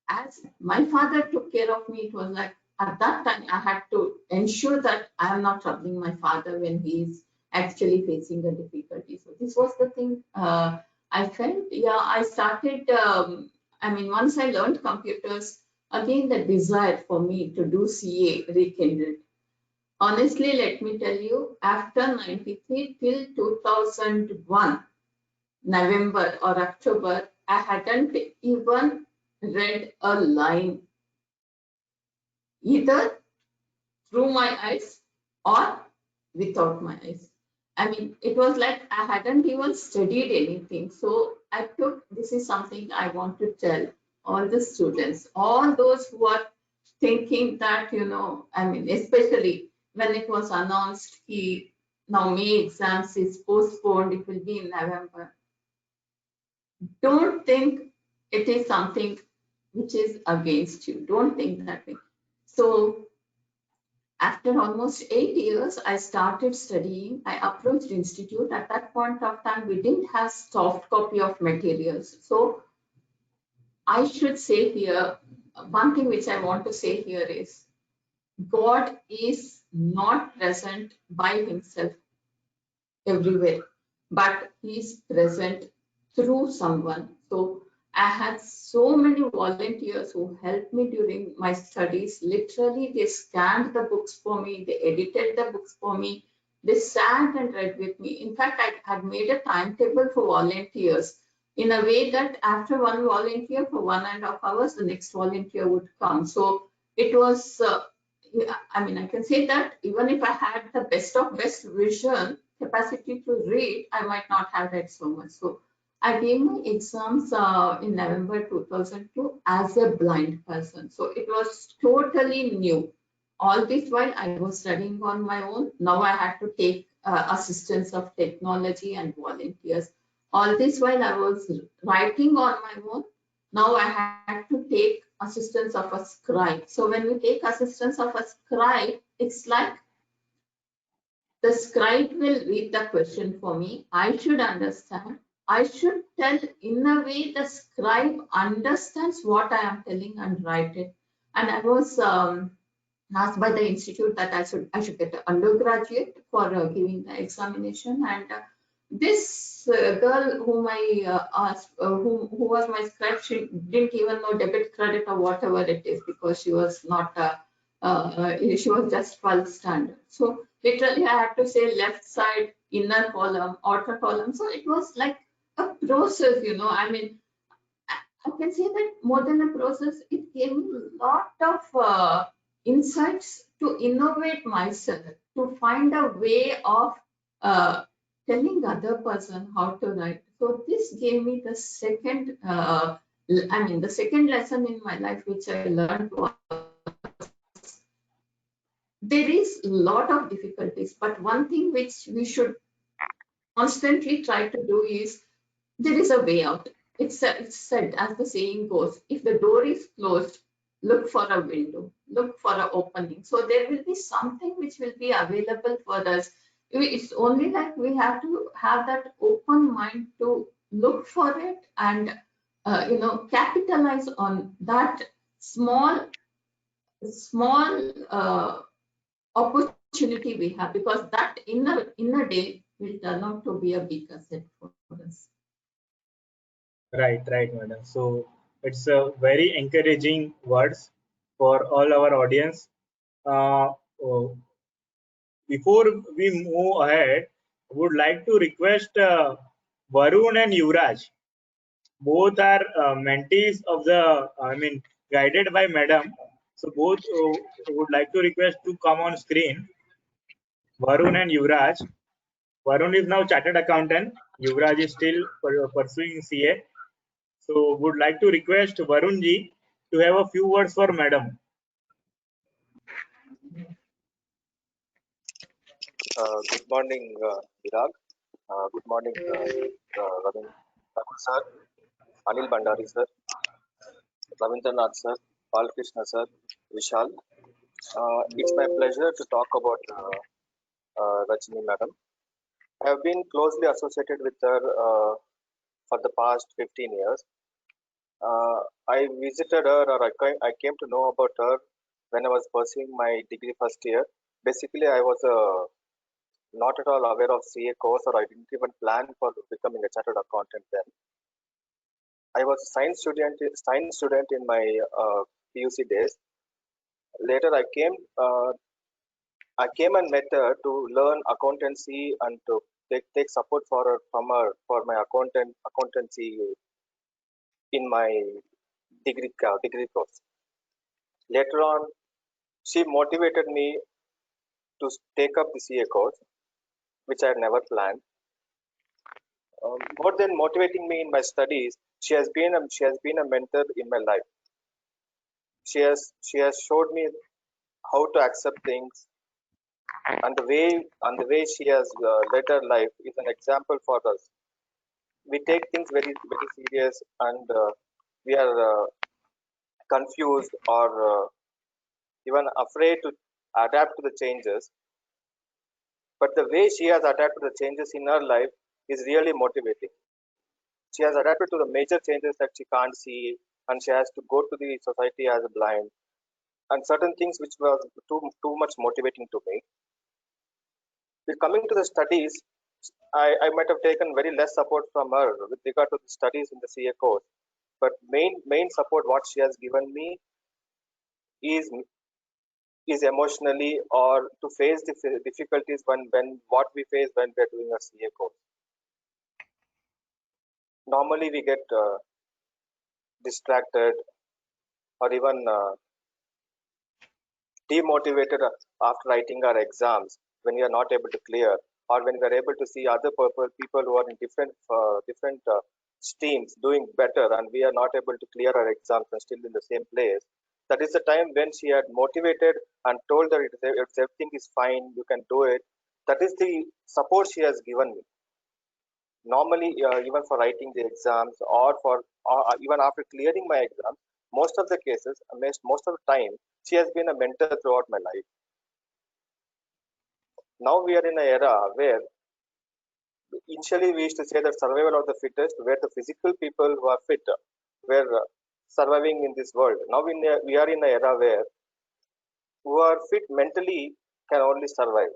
as my father took care of me, it was like at that time I had to ensure that I am not troubling my father when he is actually facing a difficulty. So this was the thing I felt. Yeah, I started. I mean, once I learned computers, again the desire for me to do CA rekindled. Honestly, let me tell you, after 93 till 2001, November or October, I hadn't even read a line, either through my eyes or without my eyes. I mean, it was like I hadn't even studied anything. So I took, this is something I want to tell all the students, all those who are thinking that, you know, I mean, especially when it was announced, now May exams is postponed, it will be in November. Don't think it is something which is against you. Don't think that way. So after almost 8 years, I started studying. I approached institute. At that point of time, we didn't have soft copy of materials. So I should say here, one thing which I want to say here is, God is not present by himself everywhere, but he is present through someone. So I had so many volunteers who helped me during my studies. Literally, they scanned the books for me, they edited the books for me, they sat and read with me. In fact, I had made a timetable for volunteers in a way that after one volunteer for 1.5 hours, the next volunteer would come. So it was, I mean, I can say that even if I had the best of best vision, capacity to read, I might not have read so much. So I gave my exams in November 2002 as a blind person. So it was totally new. All this while I was studying on my own. Now I had to take assistance of technology and volunteers. All this while I was writing on my own. Now I had to take assistance of a scribe. So when we take assistance of a scribe, it's like the scribe will read the question for me. I should understand. I should tell in a way the scribe understands what I am telling and write it. And I was asked by the institute that I should get an undergraduate for giving the examination. And this girl whom I asked, who was my scribe, she didn't even know debit, credit, or whatever it is, because she was not, she was just 12th standard. So literally I had to say left side, inner column, outer column. So it was like a process, you know. I mean, I can say that more than a process, it gave me a lot of insights to innovate myself, to find a way of telling other person how to write. So this gave me the second, the second lesson in my life which I learned was, there is a lot of difficulties, but one thing which we should constantly try to do is, there is a way out. It's said, as the saying goes, if the door is closed, look for a window, look for an opening. So there will be something which will be available for us. It's only like we have to have that open mind to look for it and capitalize on that small opportunity we have, because that inner day will turn out to be a big asset for us. Right, madam. So it's a very encouraging words for all our audience. Oh, before we move ahead, I would like to request Varun and Yuvraj. Both are mentees of the, guided by madam. So both would like to request to come on screen. Varun and Yuvraj. Varun is now chartered accountant. Yuvraj is still pursuing CA. So would like to request Varun ji to have a few words for madam. Good morning, Virag. Good morning, Raghu sir, Anil Bandari sir, Ravindranath sir, Balkrishna sir, Vishal. It's my pleasure to talk about Rajni madam. I have been closely associated with her for the past 15 years. I visited her, or I came to know about her when I was pursuing my degree first year. Basically, I was not at all aware of CA course, or I didn't even plan for becoming a chartered accountant then. I was a science student in my PUC days. Later, I came and met her to learn accountancy and to take support from her for my accountancy in my degree course. Later on, she motivated me to take up the CA course, which I had never planned. More than motivating me in my studies, she has been a mentor in my life. She has showed me how to accept things, and the way she has led her life is an example for us. We take things very very serious, and we are confused, or even afraid to adapt to the changes. But the way she has adapted to the changes in her life is really motivating. She has adapted to the major changes that she can't see, and she has to go to the society as a blind, and certain things which were too much motivating to me. With coming to the studies, I might have taken very less support from her with regard to the studies in the CA course, but main support what she has given me is emotionally, or to face the difficulties when what we face when we are doing a CA course. Normally we get distracted, or even demotivated after writing our exams when we are not able to clear, or when we are able to see other people who are in different streams doing better, and we are not able to clear our exams and still in the same place. That is the time when she had motivated and told that everything is fine, you can do it. That is the support she has given me. Normally, even for writing the exams, or even after clearing my exams, most of the cases, most of the time, she has been a mentor throughout my life. Now we are in an era where initially we used to say that survival of the fittest, where the physical people who are fit were surviving in this world. Now we are in an era where who are fit mentally can only survive.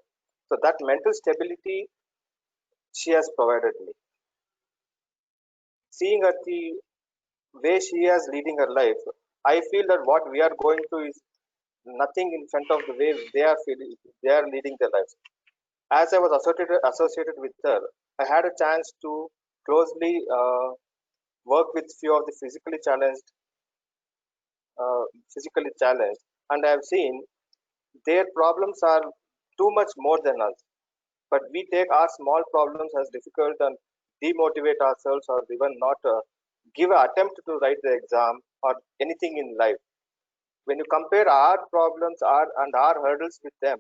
So that mental stability she has provided me. Seeing her the way she is leading her life, I feel that what we are going through is nothing in front of the way they are leading their lives. As I was associated with her, I had a chance to closely work with few of the physically challenged, and I have seen their problems are too much more than us. But we take our small problems as difficult and demotivate ourselves, or even not give an attempt to write the exam or anything in life. When you compare our problems and our hurdles with them,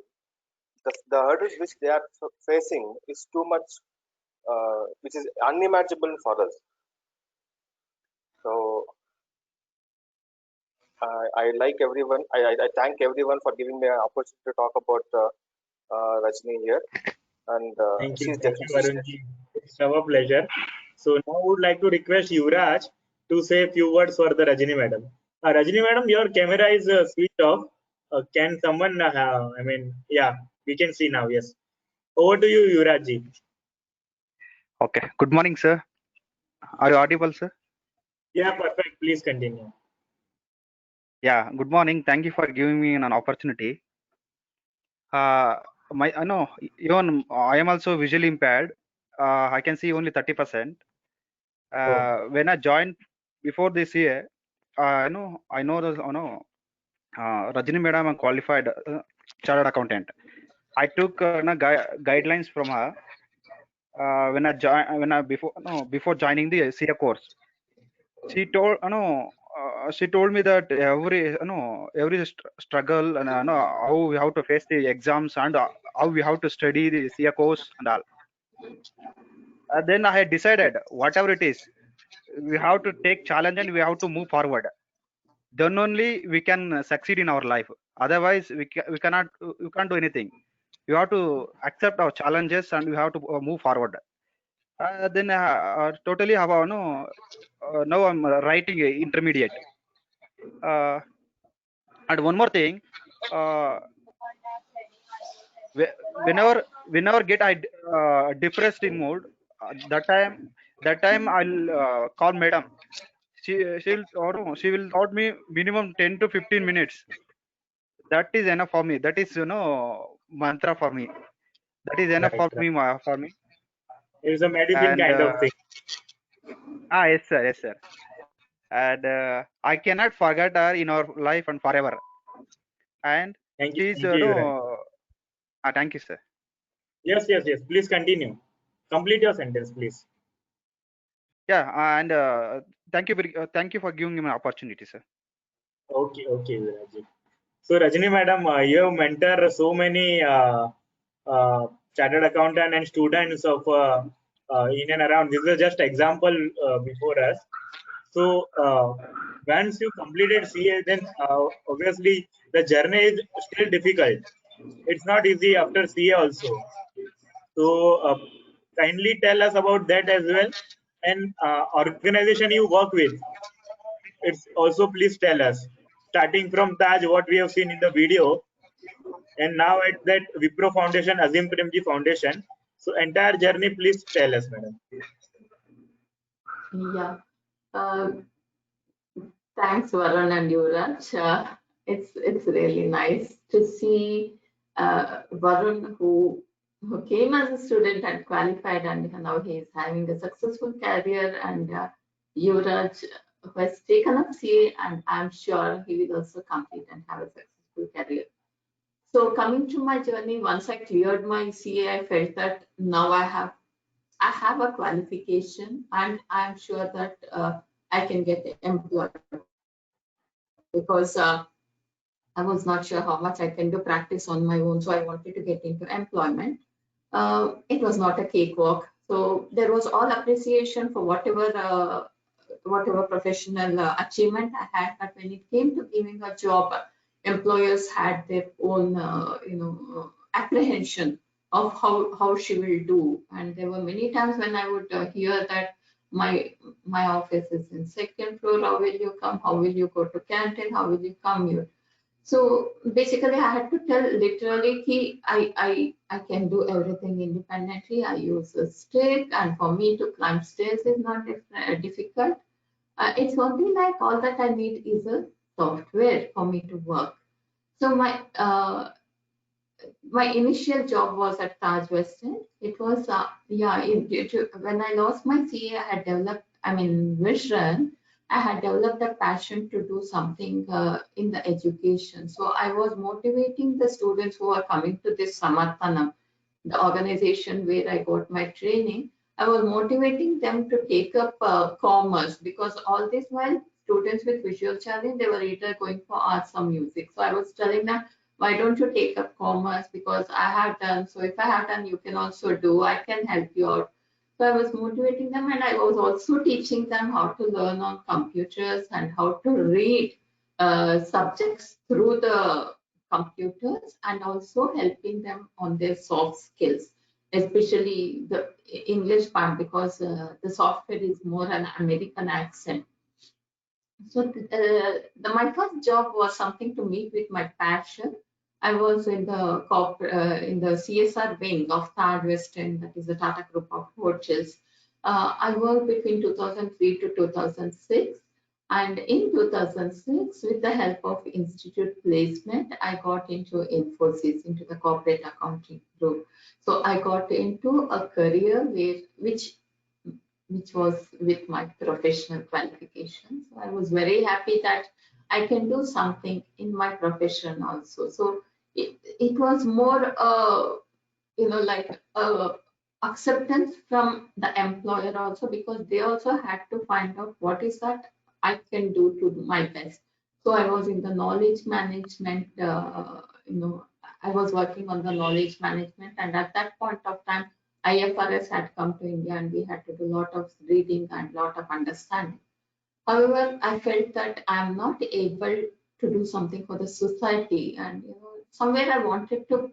the hurdles which they are facing is too much, which is unimaginable for us. So I like everyone. I thank everyone for giving me an opportunity to talk about Rajni here. And Thank you, she's definitely. Arunji. It's our pleasure. So now I would like to request Yuvraj to say a few words for the Rajni madam. Rajni madam, your camera is switched off. Can someone? Yeah, we can see now. Yes. Over to you, Yuvraj ji. Okay. Good morning, sir. Are you audible, sir? Yeah, perfect. Please continue. Yeah. Good morning. Thank you for giving me an opportunity. I know even I am also visually impaired. I can see only 30%. When I joined before this year, I know Rajni madam, a qualified chartered accountant. I took guidelines from her before joining the CA course. She told me that every struggle, and how we have to face the exams, and how we have to study the CA course and all. Then I had decided, whatever it is, we have to take challenge and we have to move forward. Then only we can succeed in our life. Otherwise, we can't do anything. You have to accept our challenges and we have to move forward. then totally have no. Now I'm writing a intermediate. And one more thing, whenever get I depressed in mood, that time I'll call madam. She will taught me minimum 10 to 15 minutes. That is enough for me. That is mantra for me. That is enough Right, for right. me for me. It's a medicine And kind of thing. yes sir, yes sir. And I cannot forget her in our life and forever. And she's Thank you, Yuvraj. thank you sir. Yes, yes, yes. Please continue. Complete your sentence, please. Yeah, and thank you for giving me an opportunity, sir. Okay, okay, Yuvraj. So, Rajni madam, you have mentored so many chartered accountant and students of in and around. This is just example before us. So, once you completed CA, then obviously the journey is still difficult. It's not easy after CA also. So, kindly tell us about that as well. And organization you work with, it's also please tell us. Starting from Taj, what we have seen in the video, and now at that Wipro Foundation, Azim Premji Foundation. So, entire journey, please tell us, madam. Yeah. Thanks, Varun and Yuvraj. It's really nice to see Varun who came as a student and qualified, and now he is having a successful career, and Yuvraj who has taken up CA, and I'm sure he will also complete and have a successful career. So coming to my journey, once I cleared my CA, I felt that now I have a qualification, and I'm sure that I can get employed, because I was not sure how much I can do practice on my own. So I wanted to get into employment. It was not a cakewalk. So there was all appreciation for whatever professional achievement I had. But when it came to giving a job, employers had their own, apprehension of how she will do. And there were many times when I would hear that my office is in second floor. How will you come? How will you go to canteen? How will you commute? So basically, I had to tell literally I can do everything independently. I use a stick, and for me to climb stairs is not difficult. It's only like all that I need is a software for me to work. So my initial job was at Taj West End. It was when I lost my CA, I had developed, vision. I had developed a passion to do something in the education. So I was motivating the students who are coming to this Samarthanam, the organization where I got my training. I was motivating them to take up commerce, because all this while students with visual challenge, they were either going for arts or music. So I was telling them, why don't you take up commerce? Because I have done. So if I have done, you can also do. I can help you out. So I was motivating them, and I was also teaching them how to learn on computers and how to read subjects through the computers, and also helping them on their soft skills, especially the English part, because the software is more an American accent. So my first job was something to meet with my passion. I was in the in the CSR wing of Taj West End, that is the Tata Group of Hotels. I worked between 2003 to 2006. And in 2006, with the help of institute placement, I got into Infosys, into the corporate accounting group. So I got into a career which was with my professional qualifications. So I was very happy that I can do something in my profession also. So it was more, like acceptance from the employer also, because they also had to find out what is that I can do to my best. So I was in the knowledge management, I was working on the knowledge management, and at that point of time, IFRS had come to India, and we had to do a lot of reading and lot of understanding. However, I felt that I'm not able to do something for the society, and somewhere I wanted to,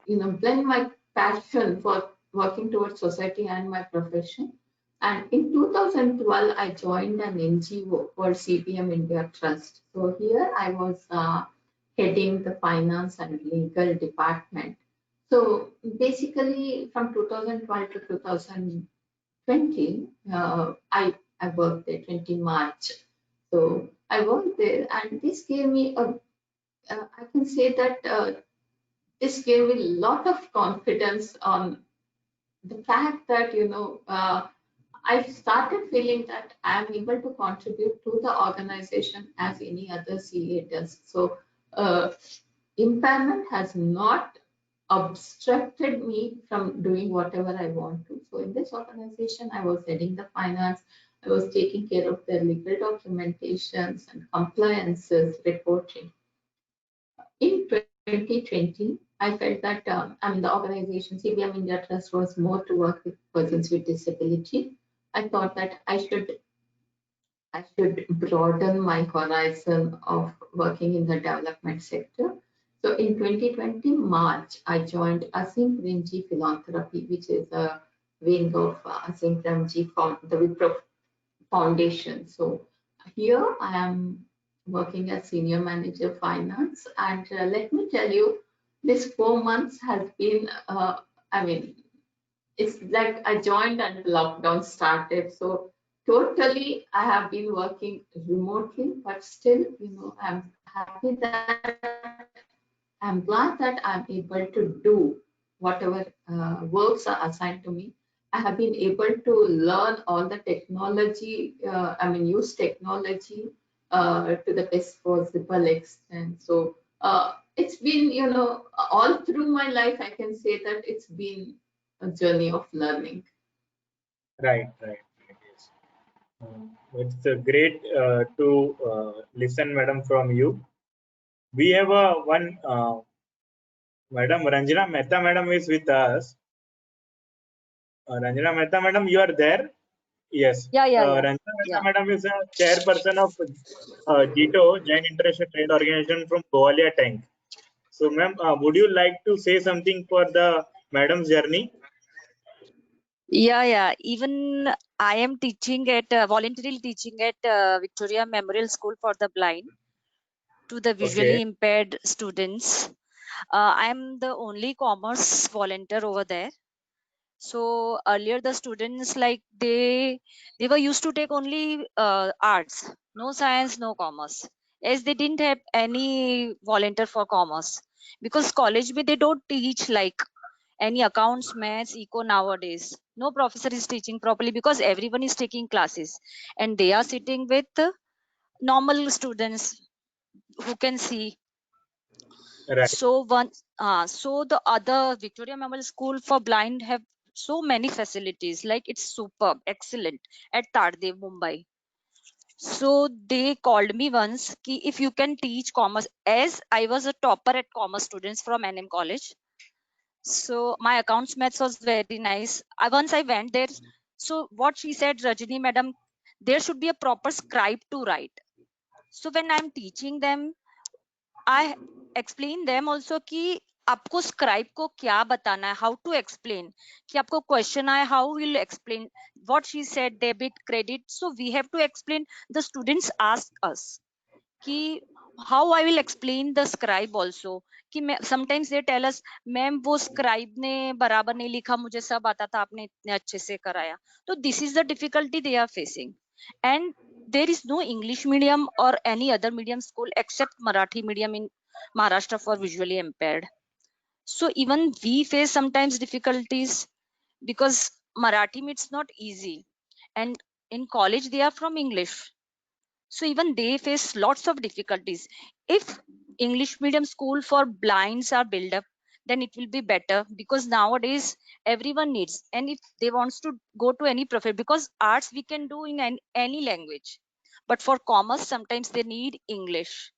blend my passion for working towards society and my profession. And in 2012, I joined an NGO called CPM India Trust. So here I was heading the finance and legal department. So basically, from 2012 to 2020, I worked there 20 March. So I worked there, and this gave me I can say that this gave me a lot of confidence on the fact that I started feeling that I am able to contribute to the organization as any other CA does. So impairment has not obstructed me from doing whatever I want to. So in this organization, I was heading the finance, I was taking care of their legal documentations and compliances reporting. In 2020, I felt that the organization CBM India Trust was more to work with persons with disability. I thought that I should broaden my horizon of working in the development sector. So in 2020 March, I joined Asim Premji Philanthropy, which is a wing of Asim Premji from the Wipro Foundation. So here I am working as senior manager finance, and let me tell you, this 4 months has been it's like I joined and lockdown started. So totally I have been working remotely, but still, I'm happy that I'm glad that I'm able to do whatever works are assigned to me. I have been able to learn all the technology, use technology to the best possible extent. So it's been, all through my life, I can say that it's been a journey of learning. Right. Yes. It's great to listen, madam, from you. We have one Madam Ranjana Mehta, madam, is with us. Ranjana Mehta, madam, you are there? Yes. Yeah. Ranjana Mehta, madam, is a chairperson of JITO, Jain International Trade Organization from Goalia Tank. So, ma'am, would you like to say something for the madam's journey? Yeah. Even I am teaching at voluntarily teaching at Victoria Memorial School for the Blind to the visually impaired students. I am the only commerce volunteer over there. So earlier the students they were used to take only arts, no science, no commerce, as they didn't have any volunteer for commerce, because college they don't teach any accounts, maths, eco nowadays. No professor is teaching properly because everyone is taking classes and they are sitting with normal students who can see. Right. So the other Victoria Memorial School for Blind have so many facilities. Like it's superb, excellent at Tardev, Mumbai. So they called me once ki if you can teach commerce, as I was a topper at commerce students from NM College. So my accounts maths was very nice. Once I went there, so what she said, Rajini madam, there should be a proper scribe to write. So when I'm teaching them, I explain them also कि आपको scribe को क्या बताना है, how to explain, कि आपको question आए, how will explain what she said, debit, credit. So we have to explain. The students ask us कि how I will explain the scribe also. कि sometimes they tell us, ma'am वो scribe ने बराबर नहीं लिखा, मुझे सब आता था, आपने इतने अच्छे से कराया. So this is the difficulty they are facing. And there is no English medium or any other medium school except Marathi medium in Maharashtra for visually impaired. So even we face sometimes difficulties because Marathi it's not easy, and in college they are from English. So even they face lots of difficulties. If English medium school for blinds are built up, then it will be better, because nowadays everyone needs, and if they wants to go to any profession, because arts we can do in any language, but for commerce sometimes they need English,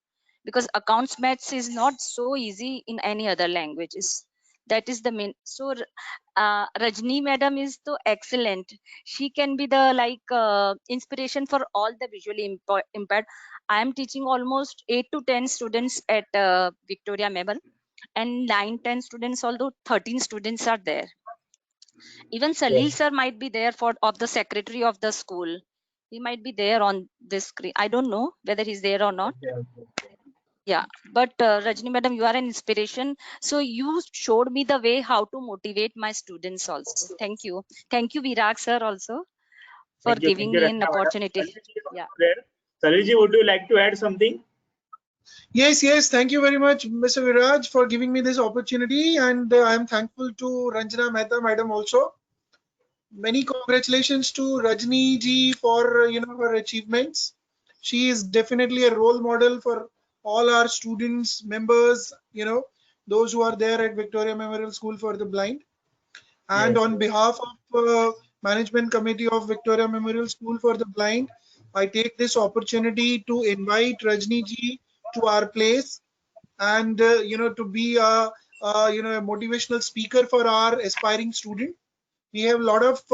because accounts maths is not so easy in any other languages. That is the main. So Rajni madam is so excellent. She can be the inspiration for all the visually impaired. I am teaching almost 8 to 10 students at Victoria Memorial, and 9-10 students, although 13 students are there. Even Salil Yes. sir might be there for of the secretary of the school. He might be there on this screen. I don't know whether he's there or not. Okay, okay. Yeah, but Rajni madam, you are an inspiration. So you showed me the way how to motivate my students also. Thank you, Virag sir also for Thank giving you, me an Rachna madam. opportunity. Salil ji is Yeah. also there. Salil ji, would you like to add something? Yes. Thank you very much, Mr. Viraj, for giving me this opportunity, and I am thankful to Ranjana Mehta, madam, also. Many congratulations to Rajni ji for her achievements. She is definitely a role model for all our students, members, those who are there at Victoria Memorial School for the Blind. And Yes. on behalf of Management Committee of Victoria Memorial School for the Blind, I take this opportunity to invite Rajni ji to our place and to be a motivational speaker for our aspiring student. We have a lot of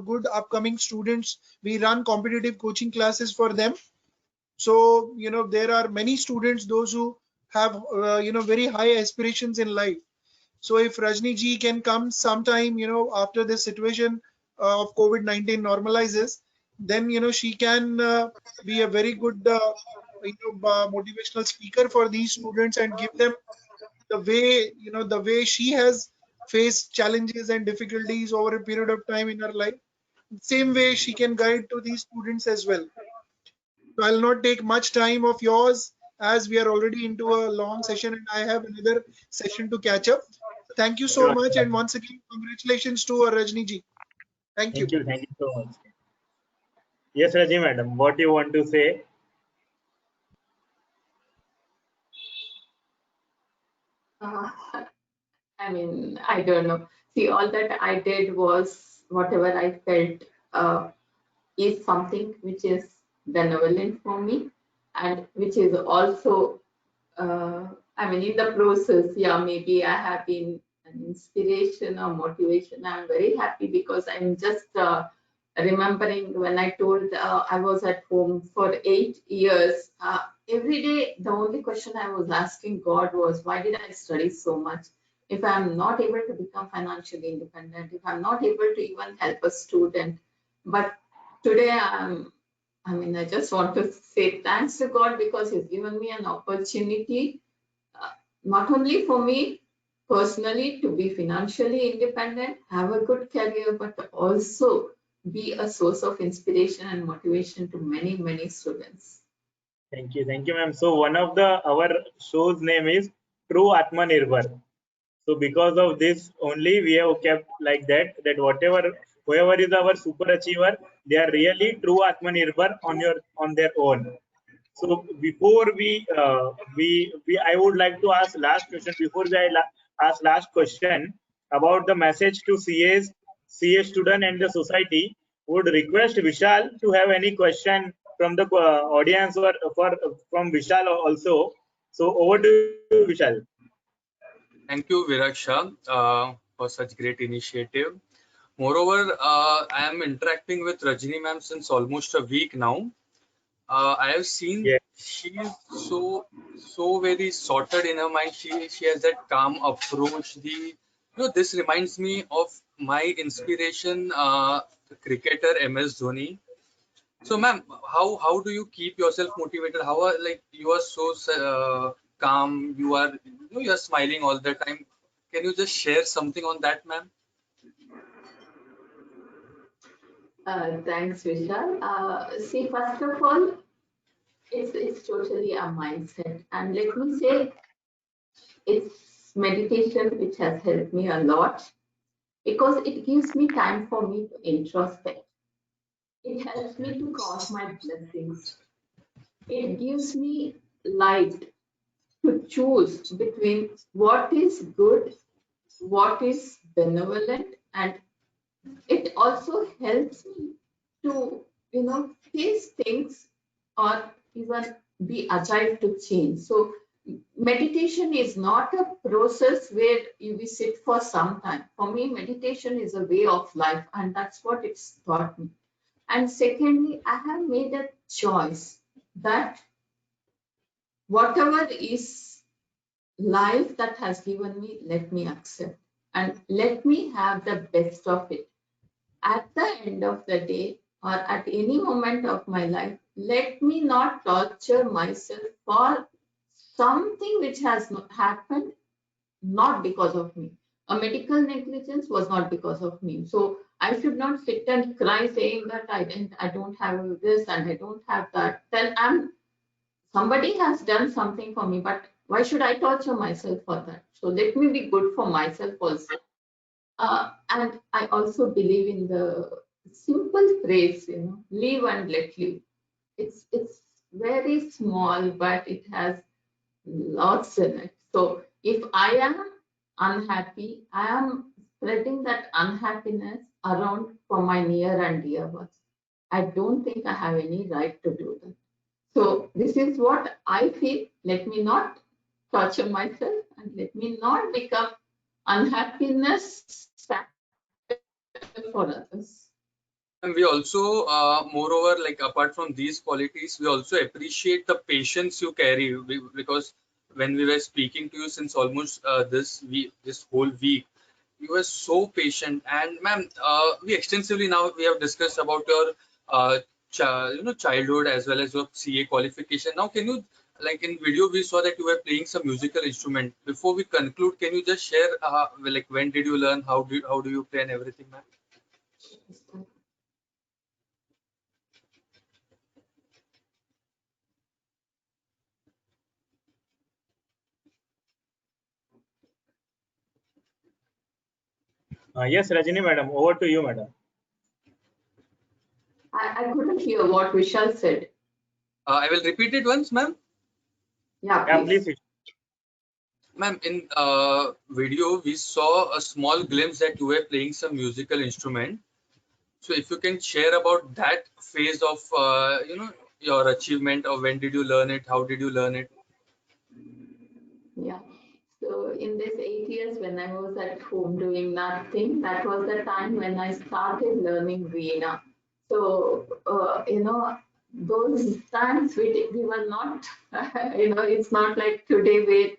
good upcoming students. We run competitive coaching classes for them. So there are many students, those who have very high aspirations in life. So if Rajni ji can come sometime, after this situation of COVID-19 normalizes, then she can be a very good motivational speaker for these students and give them the way she has faced challenges and difficulties over a period of time in her life. Same way she can guide to these students as well. So I'll not take much time of yours as we are already into a long session and I have another session to catch up. Thank you so Sure. much, and once again, congratulations to Rajni ji. Thank you. Thank you so much. Yes, Rajni madam, what you want to say? Uh, I mean, I don't know. See, all that I did was whatever I felt is something which is benevolent for me and which is also, I mean, in the process, yeah, maybe I have been an inspiration or motivation. I'm very happy because I'm just remembering when I told I was at home for 8 years. Every day, the only question I was asking God was, why did I study so much? If I'm not able to become financially independent, if I'm not able to even help a student, but today I just want to say thanks to God because He's given me an opportunity, not only for me personally to be financially independent, have a good career, but also be a source of inspiration and motivation to many, many students. Thank you, ma'am. So one of our show's name is True Atmanirbhar. So because of this only we have kept like that whoever is our super achiever, they are really true Atmanirbhar on their own. So before we I would like to ask last question before ask last question about the message to CA student and the society. Would request Vishal to have any question from the audience or from Vishal also. So over to you, Vishal. Thank you, Viraj Shah, for such great initiative. Moreover, I am interacting with Rajni ma'am since almost a week now. I have seen she is so very sorted in her mind. She has that calm approach. This reminds me of my inspiration, the cricketer MS Dhoni. So, ma'am, how do you keep yourself motivated? How are you are so calm? You are smiling all the time. Can you just share something on that, ma'am? Thanks, Vishal. See, first of all, it's totally a mindset. And let me say, it's meditation which has helped me a lot because it gives me time for me to introspect. It helps me to count my blessings. It gives me light to choose between what is good, what is benevolent, and it also helps me to, face things or even be agile to change. So meditation is not a process where you will sit for some time. For me, meditation is a way of life, and that's what it's taught me. And secondly, I have made a choice that whatever is life that has given me, let me accept. and let me have the best of it. At the end of the day or at any moment of my life, let me not torture myself for something which has not happened, not because of me. A medical negligence was not because of me. So I should not sit and cry saying that I don't have this and I don't have that. Then somebody has done something for me, but why should I torture myself for that? So let me be good for myself also. And I also believe in the simple phrase, live and let live. It's very small, but it has lots in it. So if I am unhappy, I am spreading that unhappiness around for my near and dear ones. I don't think I have any right to do that. So this is what I feel. Let me not torture myself and let me not become unhappiness for others. And we also, moreover, like apart from these qualities, we also appreciate the patience you carry because when we were speaking to you since almost this whole week, you were so patient. And ma'am, we extensively now we have discussed about your childhood as well as your CA qualification. Now, can you, like in video, we saw that you were playing some musical instrument. Before we conclude, can you just share like when did you learn, how do you play and everything, ma'am? Yes, Rajini madam, over to you, madam. I couldn't hear what Vishal said. I will repeat it once, ma'am. Yeah, please. Ma'am, in video, we saw a small glimpse that you were playing some musical instrument. So if you can share about that phase of, your achievement, or when did you learn it? How did you learn it? Yeah. So in this 8 years when I was at home doing nothing, that was the time when I started learning Veena. So, those times we were not, it's not like today where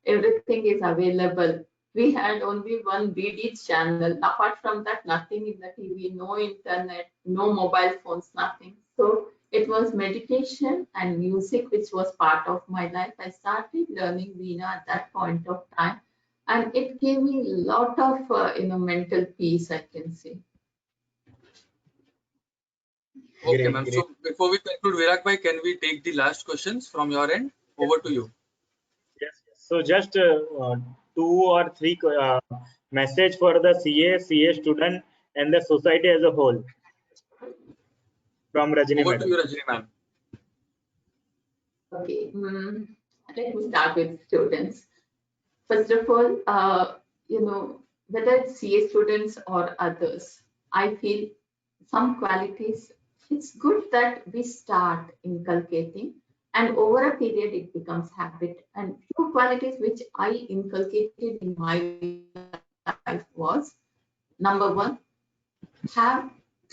everything is available. We had only one BD channel. Apart from that, nothing in the TV, no internet, no mobile phones, nothing. So it was meditation and music which was part of my life. I started learning Veena at that point of time, and it gave me a lot of mental peace, I can say. Okay, ma'am. So before we conclude, Virak bhai, can we take the last questions from your end? Over to you. Yes. So just 2 or 3 message for the CA student and the society as a whole from Rajini Over madam. to you, Rajini ma'am. Okay, let me start with students. First of all, whether it's CA students or others, I feel some qualities, it's good that we start inculcating and over a period it becomes habit. And few qualities which I inculcated in my life was, number one, have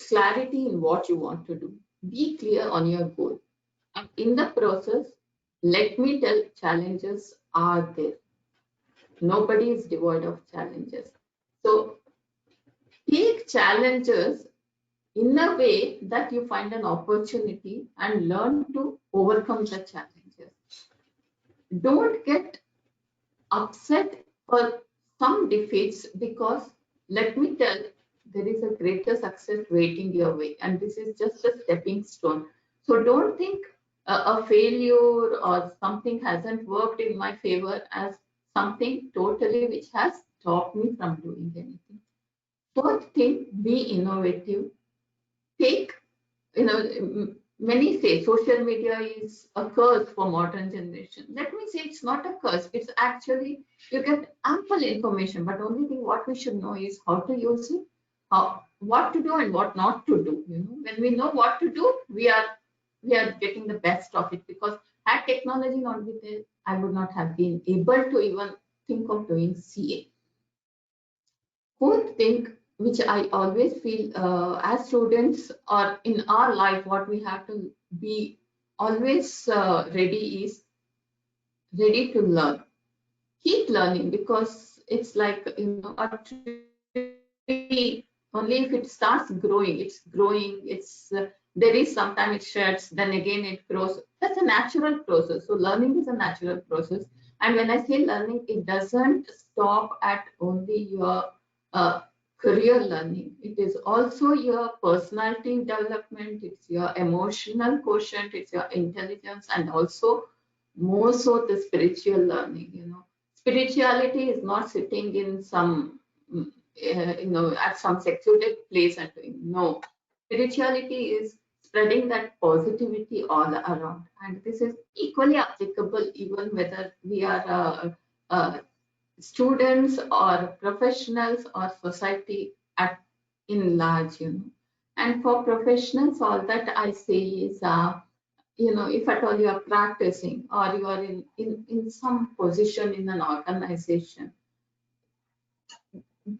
clarity in what you want to do. Be clear on your goal. And in the process, let me tell, challenges are there. Nobody is devoid of challenges. So take challenges in a way that you find an opportunity and learn to overcome the challenges. Don't get upset for some defeats, because let me tell, there is a greater success waiting your way, and this is just a stepping stone. So don't think a failure or something hasn't worked in my favor as something totally which has stopped me from doing anything. Fourth thing, be innovative. Take, many say social media is a curse for modern generation. Let me say it's not a curse. It's actually, you get ample information, but only thing what we should know is how to use it, what to do and what not to do. When we know what to do, we are getting the best of it, because had technology not been there, I would not have been able to even think of doing CA. Fourth thing, which I always feel as students or in our life, what we have to be always ready is ready to learn. Keep learning, because it's like, you know, a tree. Only if it starts growing, it's growing. It's there is sometimes it sheds, then again it grows. That's a natural process. So learning is a natural process. And when I say learning, it doesn't stop at only your career learning. It is also your personality development. It's your emotional quotient. It's your intelligence, and also more so the spiritual learning. You know, spirituality is not sitting in some you know, at some secluded place and doing. No, spirituality is spreading that positivity all around, and this is equally applicable even whether we are students or professionals or society at in large, you know. And for professionals, all that I say is, you know, if at all you are practicing or you are in some position in an organization,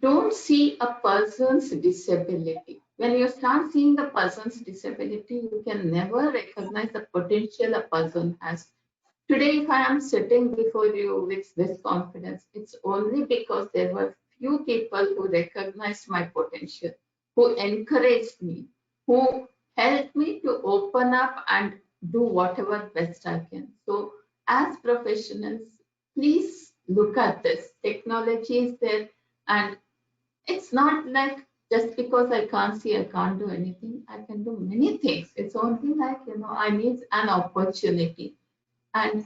don't see a person's disability. When you start seeing the person's disability, you can never recognize the potential a person has. Today, if I am sitting before you with this confidence, it's only because there were few people who recognized my potential, who encouraged me, who helped me to open up and do whatever best I can. So as professionals, please look at this. Technology is there, and it's not like just because I can't see, I can't do anything. I can do many things. It's only like, you know, I need an opportunity. And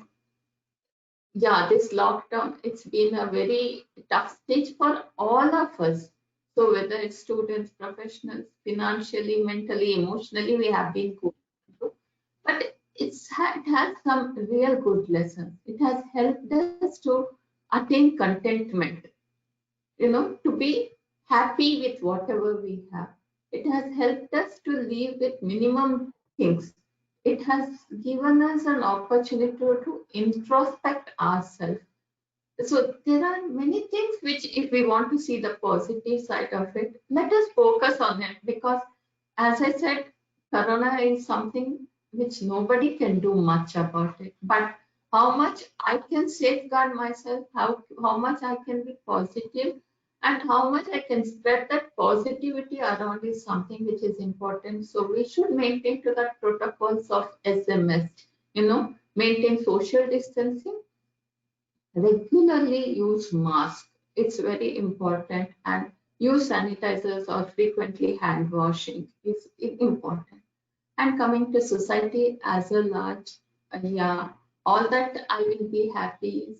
yeah, this lockdown, it's been a very tough stage for all of us. So whether it's students, professionals, financially, mentally, emotionally, we have been going through. But it has some real good lessons. It has helped us to attain contentment, you know, to be happy with whatever we have. It has helped us to live with minimum things. It has given us an opportunity to introspect ourselves. So there are many things which, if we want to see the positive side of it, let us focus on it, because as I said, Corona is something which nobody can do much about it. But how much I can safeguard myself, how much I can be positive, and how much I can spread that positivity around is something which is important. So we should maintain to the protocols of SMS, you know, maintain social distancing, regularly use mask. It's very important, and use sanitizers or frequently hand washing is important. And coming to society as a large, yeah, all that I will be happy is,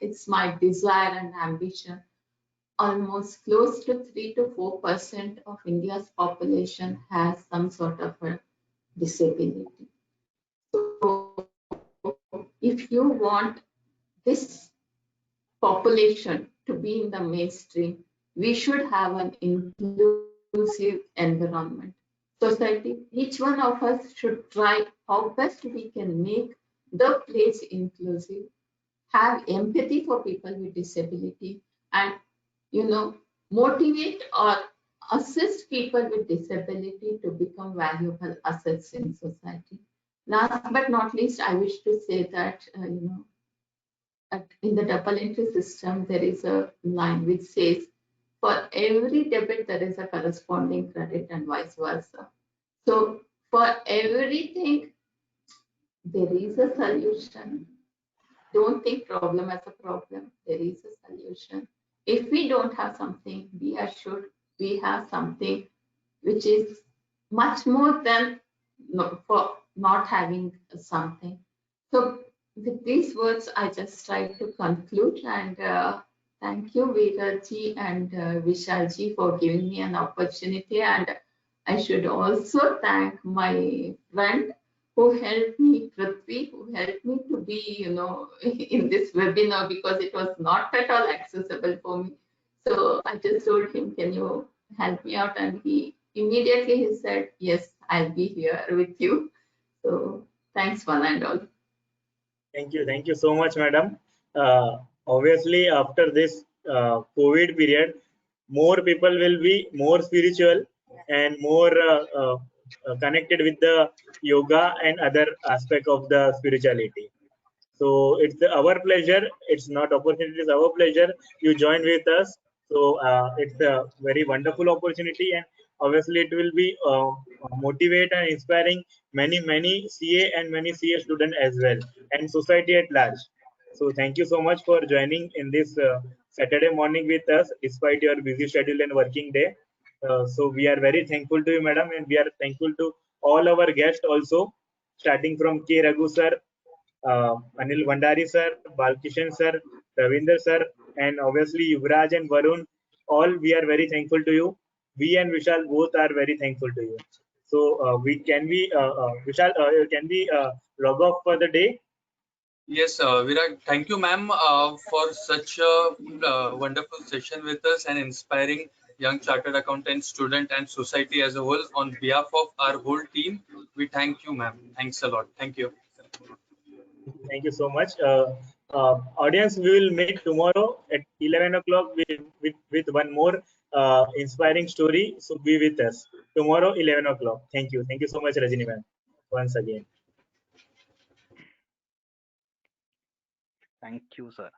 it's my desire and ambition. Almost close to 3 to 4% of India's population has some sort of a disability. So if you want this population to be in the mainstream, we should have an inclusive environment. Society, each one of us should try how best we can make the place inclusive, have empathy for people with disability, and, you know, motivate or assist people with disability to become valuable assets in society. Last but not least, I wish to say that, you know, in the double entry system, there is a line which says, for every debit, there is a corresponding credit, and vice versa. So for everything, there is a solution. Don't think problem as a problem. There is a solution. If we don't have something, be assured we have something which is much more than for not having something. So with these words, I just try to conclude, and thank you, Veeralji and Vishalji, for giving me an opportunity. And I should also thank my friend who helped me, Prithvi, who helped me to be, you know, in this webinar, because it was not at all accessible for me. So I just told him, can you help me out? And he immediately said, yes, I'll be here with you. So thanks one and all. Thank you so much, madam. Obviously, after this COVID period, more people will be more spiritual and more connected with the yoga and other aspect of the spirituality. So it's our pleasure. It's not opportunity, it's our pleasure. You join with us. So it's a very wonderful opportunity, and obviously it will be motivate and inspiring many CA and many CA students as well, and society at large. So thank you so much for joining in this Saturday morning with us, despite your busy schedule and working day. So we are very thankful to you, madam, and we are thankful to all our guests also, starting from K. Raghu sir, Anil Bhandari sir, Balkishan sir, Ravinder sir, and obviously Yuvraj and Varun. All we are very thankful to you. We and Vishal both are very thankful to you. So Vishal, can we log off for the day? Yes, Virag, thank you, ma'am, for such a wonderful session with us and inspiring young chartered accountant, student, and society as a whole. On behalf of our whole team, we thank you, ma'am. Thanks a lot. Thank you. Thank you so much. Audience, we will meet tomorrow at 11 o'clock with one more inspiring story. So be with us tomorrow, 11 o'clock. Thank you. Thank you so much, Rajini ma'am, once again. Thank you, sir.